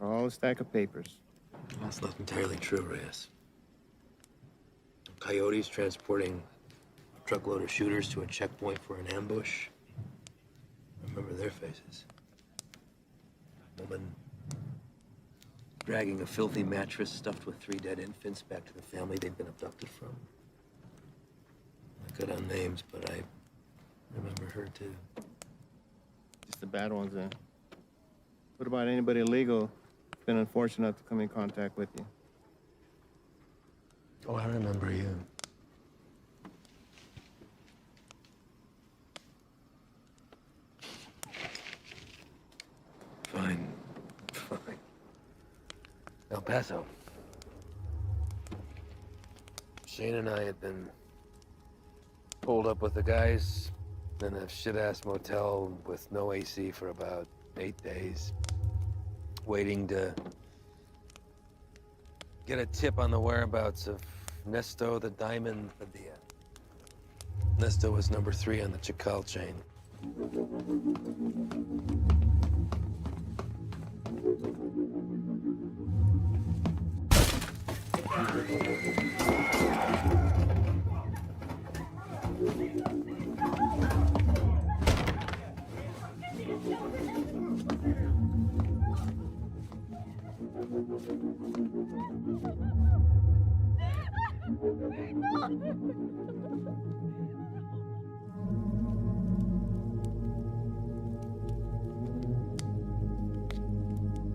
All a stack of papers. That's not entirely true, Reyes. Coyotes transporting a truckload of shooters to a checkpoint for an ambush. I remember their faces. Woman dragging a filthy mattress stuffed with 3 dead infants back to the family they'd been abducted from. I cut on names, but I remember her too. Just the bad ones, then. What about anybody illegal who's been unfortunate enough to come in contact with you? Oh, I remember you. Fine. Fine. El Paso. Shane and I had been holed up with the guys in a shit-ass motel with no AC for about 8 days, waiting to get a tip on the whereabouts of Nesto the Diamond Padilla. Nesto was number 3 on the Chacal chain.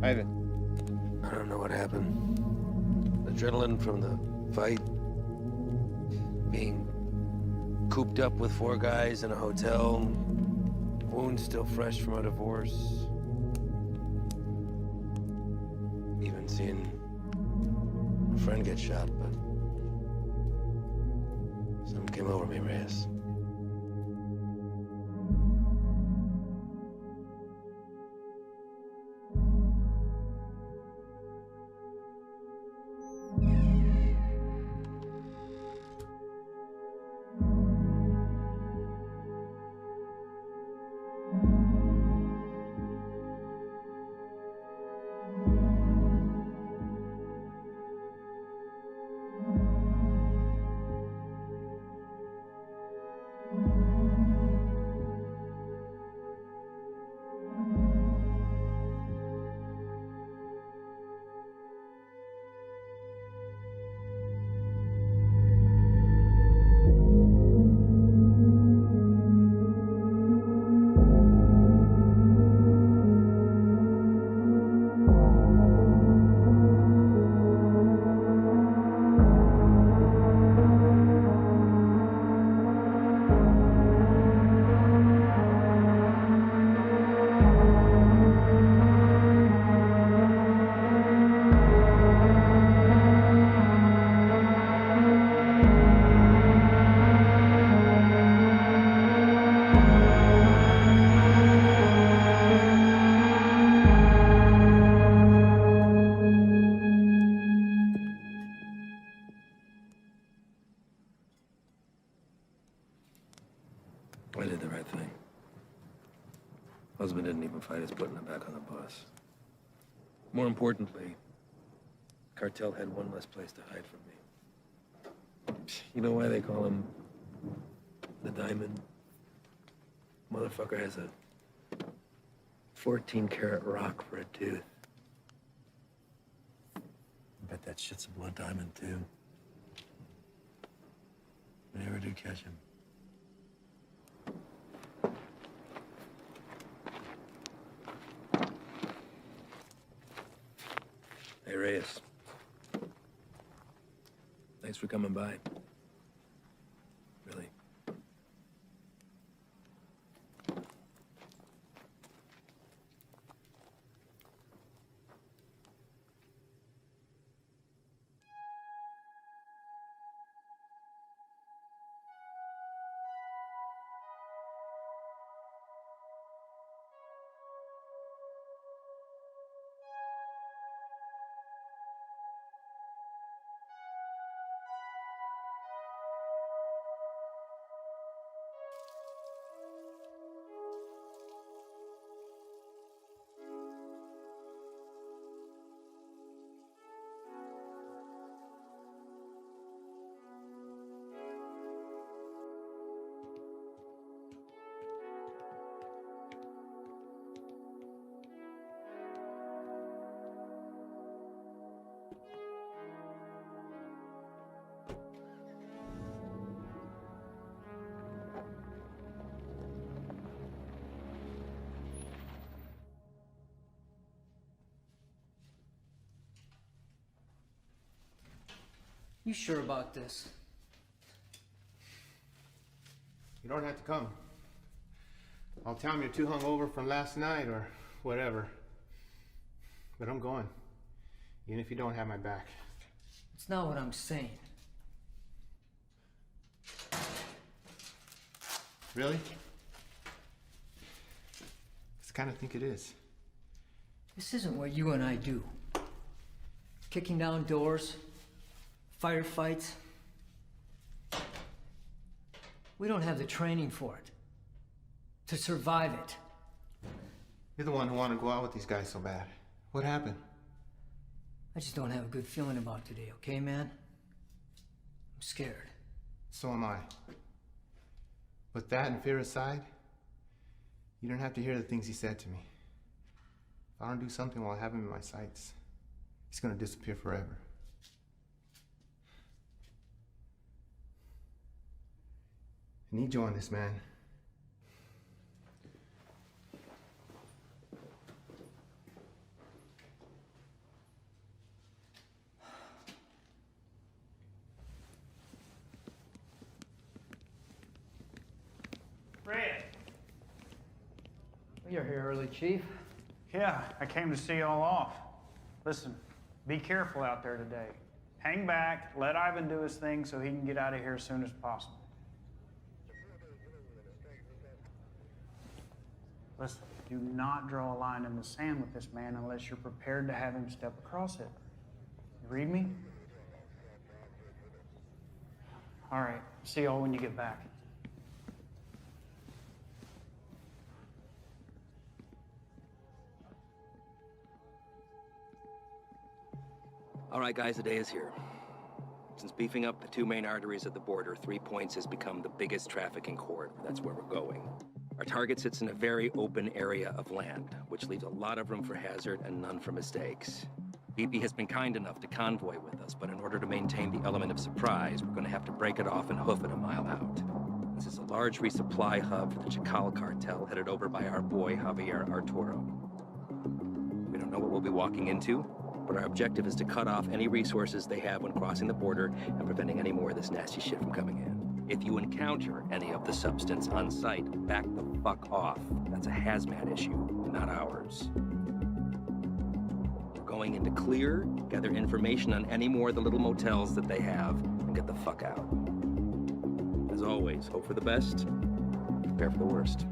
Ivan. I don't know what happened. Adrenaline from the fight, being cooped up with 4 guys in a hotel, wounds still fresh from a divorce. Even seeing a friend get shot, but something came over me, Reyes. I did the right thing. Husband didn't even fight us putting him back on the bus. More importantly, the cartel had one less place to hide from me. You know why they call him the Diamond? Motherfucker has a 14-karat rock for a tooth. I bet that shit's a blood diamond, too. If I ever do catch him. Hey, Reyes. Thanks for coming by. Really. You sure about this? You don't have to come. I'll tell him you're too hungover from last night or whatever. But I'm going. Even if you don't have my back. It's not what I'm saying. Really? I kind of think it is. This isn't what you and I do. Kicking down doors, firefights. We don't have the training for it. To survive it. You're the one who wanted to go out with these guys so bad. What happened? I just don't have a good feeling about today, okay, man? I'm scared. So am I. But that and fear aside, you don't have to hear the things he said to me. If I don't do something while I have him in my sights, he's gonna disappear forever. I need you on this, man. Fred. You're here early, Chief. Yeah, I came to see y'all off. Listen, be careful out there today. Hang back, let Ivan do his thing so he can get out of here as soon as possible. Listen, do not draw a line in the sand with this man unless you're prepared to have him step across it. You read me? All right, see y'all when you get back. All right, guys, the day is here. Since beefing up the two main arteries at the border, 3 Points has become the biggest trafficking corridor. That's where we're going. Our target sits in a very open area of land, which leaves a lot of room for hazard and none for mistakes. BP has been kind enough to convoy with us, but in order to maintain the element of surprise, we're going to have to break it off and hoof it a mile out. This is a large resupply hub for the Chacal cartel headed over by our boy Javier Arturo. We don't know what we'll be walking into, but our objective is to cut off any resources they have when crossing the border and preventing any more of this nasty shit from coming in. If you encounter any of the substance on site, back the fuck off. That's a hazmat issue, not ours. We're going into clear, gather information on any more of the little motels that they have, and get the fuck out. As always, hope for the best, prepare for the worst.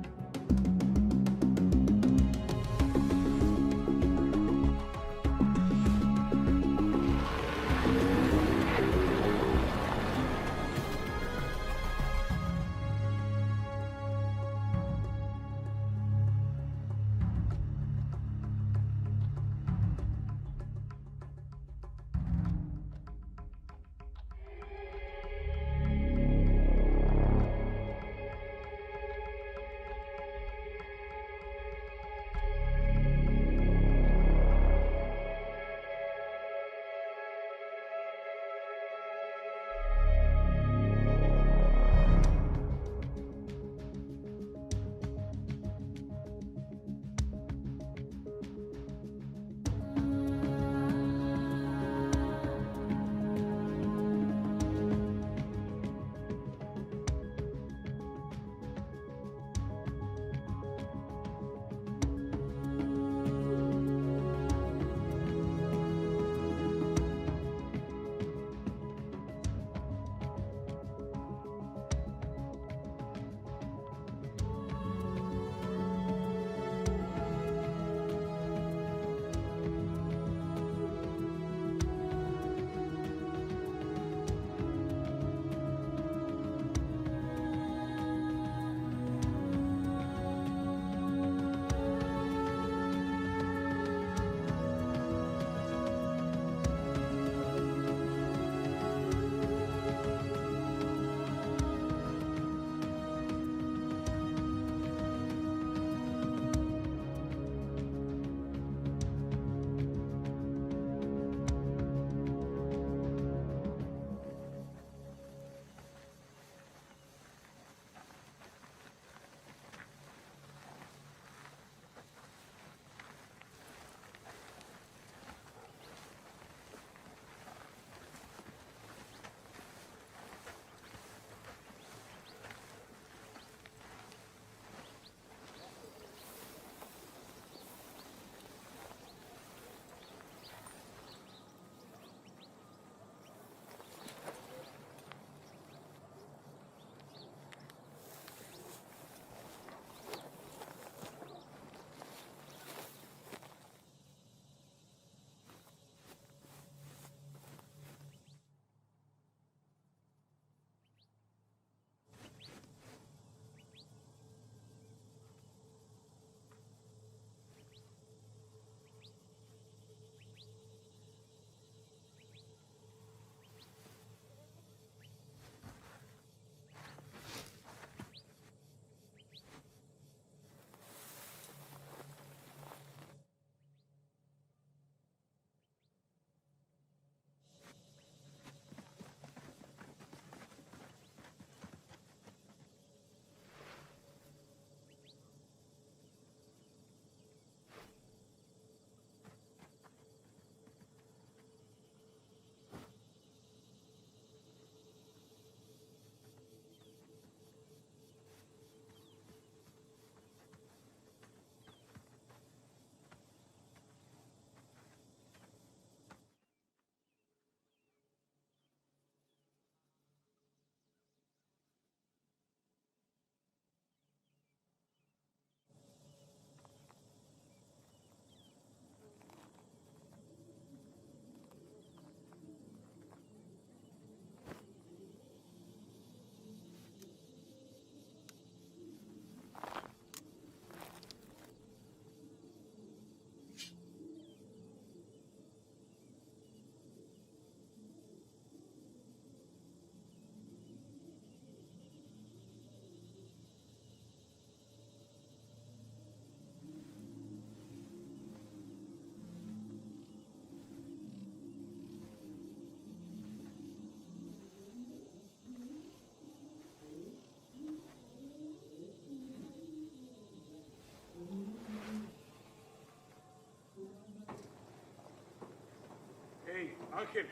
Ángel,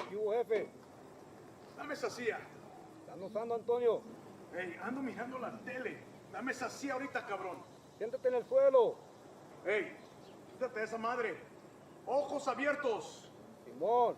¿Qué hubo, jefe? dame esa silla. ¿Están usando, Antonio? Hey, ando mirando la tele. Dame esa silla ahorita, cabrón. Siéntate en el suelo. Hey, quítate de esa madre. Ojos abiertos. Simón.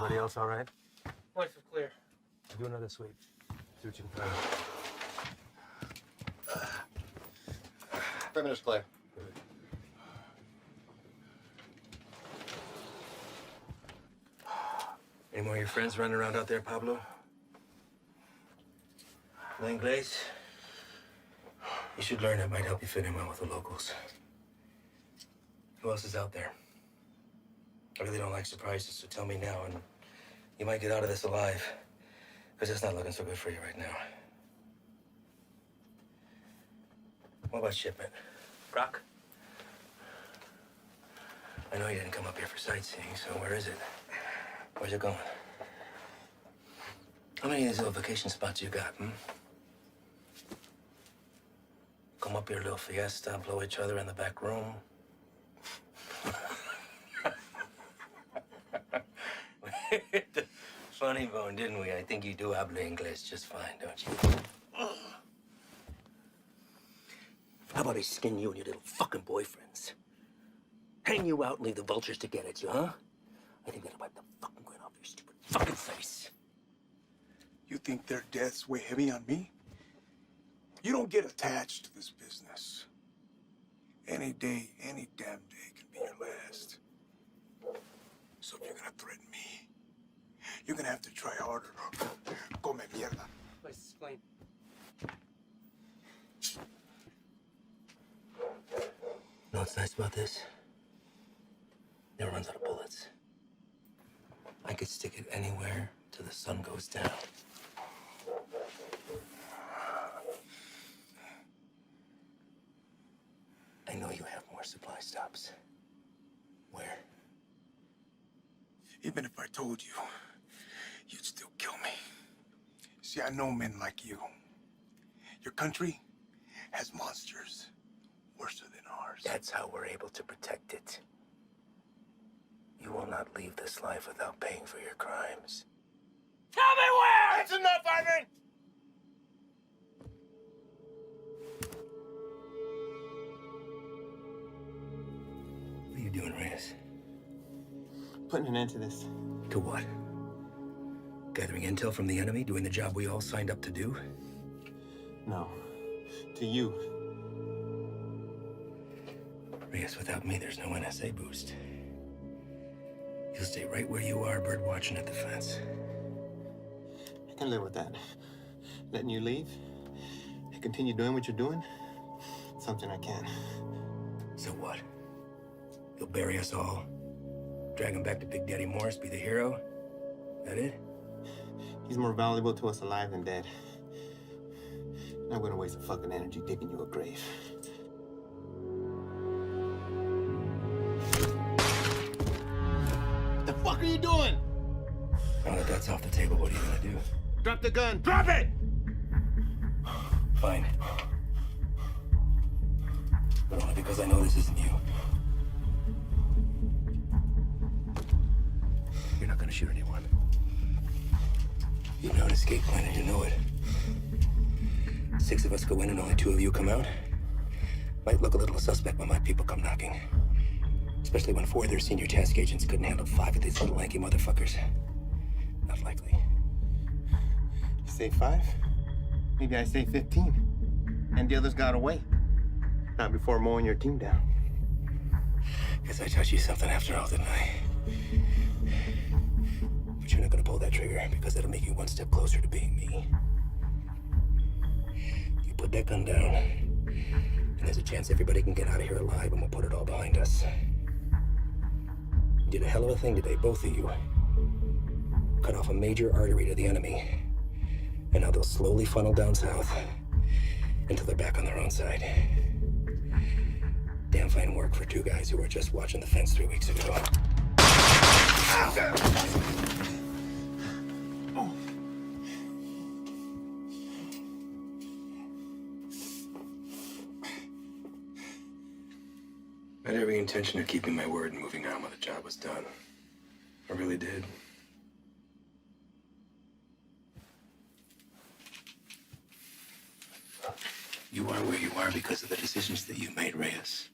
Everybody else all right? Points are clear. Do another sweep. See what you can find. Perimeter's clear. Any more of your friends running around out there, Pablo? No Inglés? You should learn it. Might help you fit in well with the locals. Who else is out there? I really don't like surprises, so tell me now, and you might get out of this alive, because it's not looking so good for you right now. What about shipment? Brock? I know you didn't come up here for sightseeing, so where is it? Where's it going? How many of these little vacation spots you got, up your little fiesta, blow each other in the back room. Funny bone, didn't we? I think you do habla English just fine, don't you? How about I skin you and your little fucking boyfriends? Hang you out and leave the vultures to get at you, huh? I think that'll wipe the fucking grin off your stupid fucking face. You think their deaths weigh heavy on me? You don't get attached to this business. Any day, any damn day can be your last. So if you're gonna threaten me, you're gonna have to try harder. Come mierda. Let's explain. You know what's nice about this? Never runs out of bullets. I could stick it anywhere till the sun goes down. I know you have more supply stops. Where? Even if I told you, you'd still kill me. See, I know men like you. Your country has monsters worse than ours. That's how we're able to protect it. You will not leave this life without paying for your crimes. Tell me where! That's enough, Ivan! What are you doing, Reyes? Putting an end to this. To what? Gathering intel from the enemy, doing the job we all signed up to do? No. To you. Reyes, without me, there's no NSA boost. You'll stay right where you are, bird watching at the fence. I can live with that. Letting you leave and continue doing what you're doing, something I can. So what? You'll bury us all? Drag him back to Big Daddy Morris, be the hero? That it? He's more valuable to us alive than dead. I'm gonna waste the fucking energy digging you a grave. What the fuck are you doing? Now that that's off the table, what are you gonna do? Drop the gun. Drop it! Fine. But only because I know this isn't you. You're not gonna shoot anyone. You have an escape plan and you know it. 6 of us go in and only 2 of you come out. Might look a little suspect when my people come knocking. Especially when 4 of their senior task agents couldn't handle 5 of these little lanky motherfuckers. Not likely. You say 5? Maybe I say 15. And the others got away. Not before mowing your team down. Guess I taught you something after all, didn't I? But you're not gonna pull that trigger because that'll make you 1 step closer to being me. You put that gun down, and there's a chance everybody can get out of here alive and we'll put it all behind us. You did a hell of a thing today, both of you. Cut off a major artery to the enemy. And now they'll slowly funnel down south until they're back on their own side. Damn fine work for 2 guys who were just watching the fence 3 weeks ago. I had every intention of keeping my word and moving on when the job was done. I really did. You are where you are because of the decisions that you made, Reyes.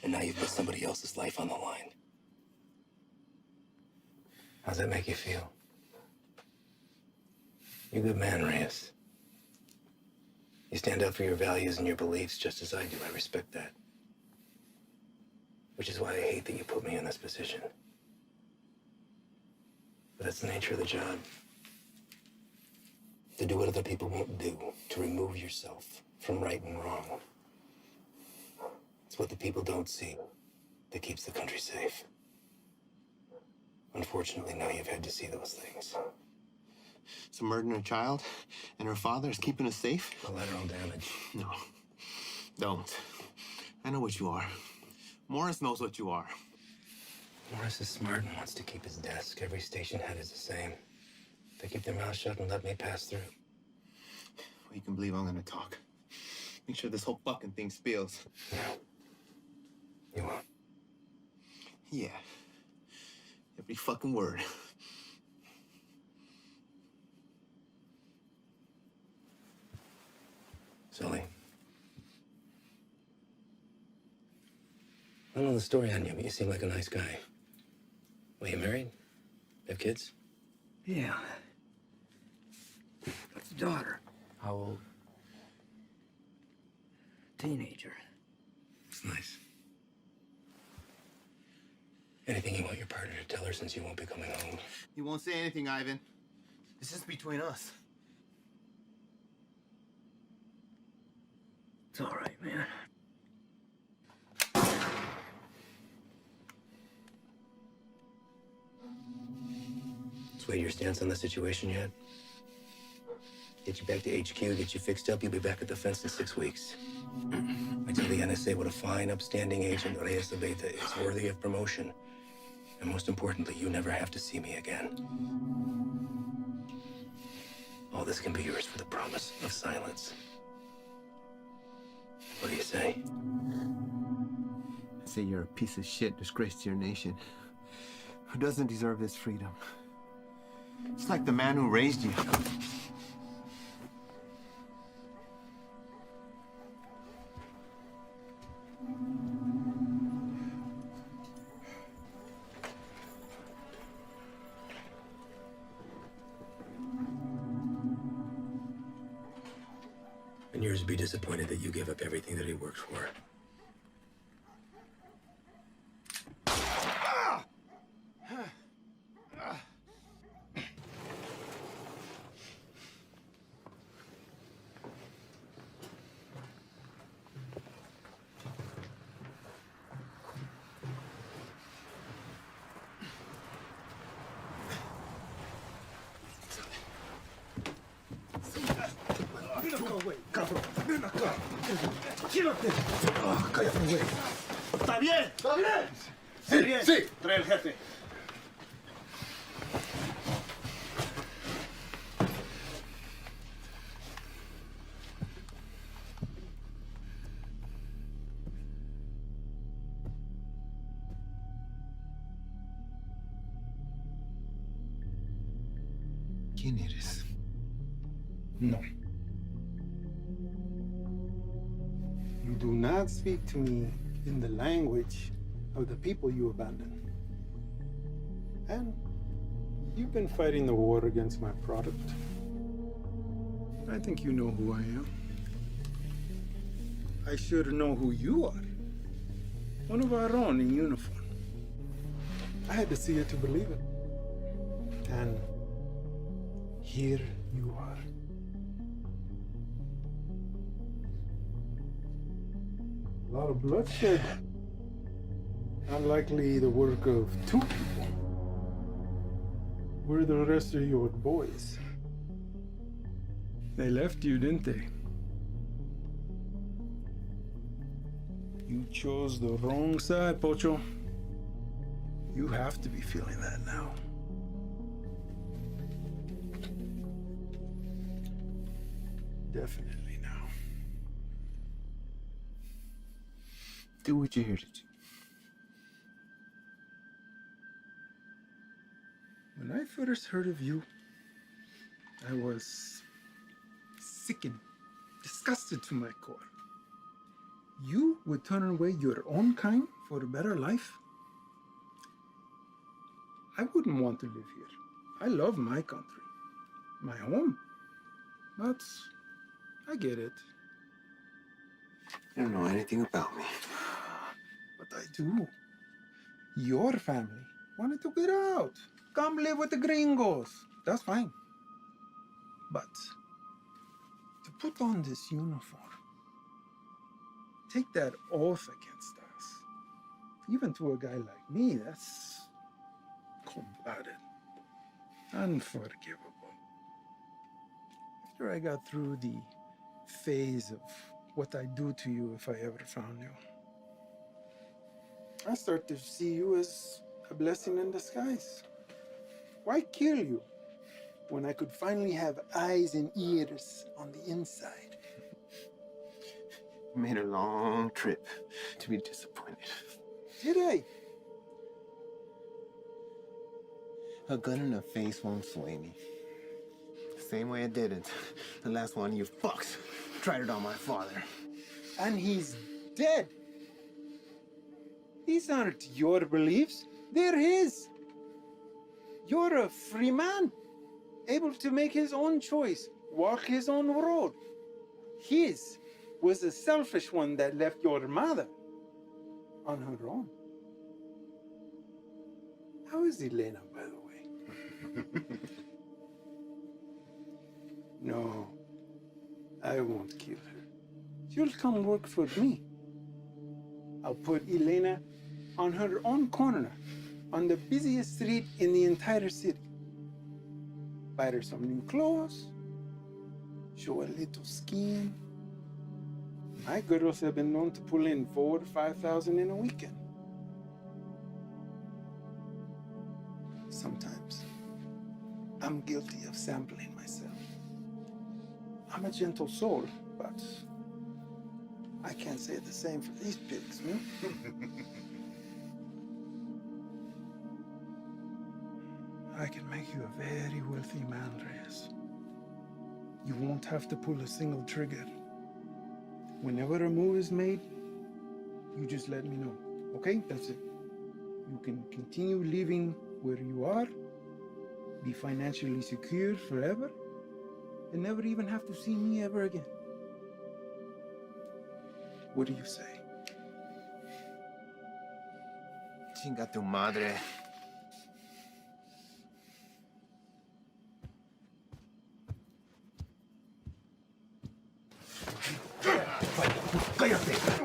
And now you've put somebody else's life on the line. How's that make you feel? You're a good man, Reyes. You stand up for your values and your beliefs just as I do. I respect that. Which is why I hate that you put me in this position. But that's the nature of the job. To do what other people won't do. To remove yourself from right and wrong. It's what the people don't see that keeps the country safe. Unfortunately, now you've had to see those things. So murdering a child and her father is keeping us safe? Collateral damage. No. Don't. I know what you are. Morris knows what you are. Morris is smart and wants to keep his desk. Every station head is the same. They keep their mouths shut and let me pass through. Well, you can believe I'm gonna talk. Make sure this whole fucking thing spills. You won't. Yeah. Every fucking word. Sully. I don't know the story on you, but you seem like a nice guy. Well, you married? Have kids? Yeah. Got a daughter. How old? Teenager. It's nice. Anything you want your partner to tell her since you won't be coming home? He won't say anything, Ivan. It's just between us. It's all right, man. Sway your stance on the situation yet? Get you back to HQ, get you fixed up, you'll be back at the fence in 6 weeks. I tell the NSA what a fine, upstanding agent Reyes Abeta is, worthy of promotion. And most importantly, you never have to see me again. All this can be yours for the promise of silence. What do you say? I say you're a piece of shit, disgrace to your nation, who doesn't deserve this freedom. It's like the man who raised you. And yours would be disappointed that you gave up everything that he worked for. Ven acá, güey, cabrón. Ven acá. Quédate. Cállate, güey. ¿Está bien? ¿Está bien? Sí, bien. Sí. Trae el jefe. ¿Quién eres? No. You do not speak to me in the language of the people you abandoned. And you've been fighting the war against my product. I think you know who I am. I should know who you are. One of our own in uniform. I had to see it to believe it. And here you are. A lot of bloodshed. Unlikely the work of two people. Where are the rest of your boys? They left you, didn't they? You chose the wrong side, Pocho. You have to be feeling that now. Definitely now. Do what you're here to do. When I first heard of you, I was sickened, disgusted to my core. You would turn away your own kind for a better life? I wouldn't want to live here. I love my country, my home. But I get it. You don't know anything about me. But I do. Your family wanted to get out. Come live with the gringos. That's fine. But to put on this uniform, take that oath against us, even to a guy like me, that's cold-blooded, unforgivable. After I got through the phase of what I'd do to you if I ever found you, I start to see you as a blessing in disguise. Why kill you when I could finally have eyes and ears on the inside? You made a long trip to be disappointed. Did I? A gun in the face won't sway me. Same way it didn't. The last one you fucks tried it on my father. And he's dead. These aren't your beliefs, they're his. You're a free man, able to make his own choice, walk his own road. His was a selfish one that left your mother on her own. How is Elena, by the way? No, I won't kill her. She'll come work for me. I'll put Elena on her own corner, on the busiest street in the entire city. Buy her some new clothes, show a little skin. My girls have been known to pull in 4,000 to 5,000 in a weekend. Sometimes I'm guilty of sampling myself. I'm a gentle soul, but I can't say the same for these pigs, man. I can make you a very wealthy man, Reyes. You won't have to pull a single trigger. Whenever a move is made, you just let me know, okay? That's it. You can continue living where you are, be financially secure forever, and never even have to see me ever again. What do you say? Chinga tu madre. ¡Cállate!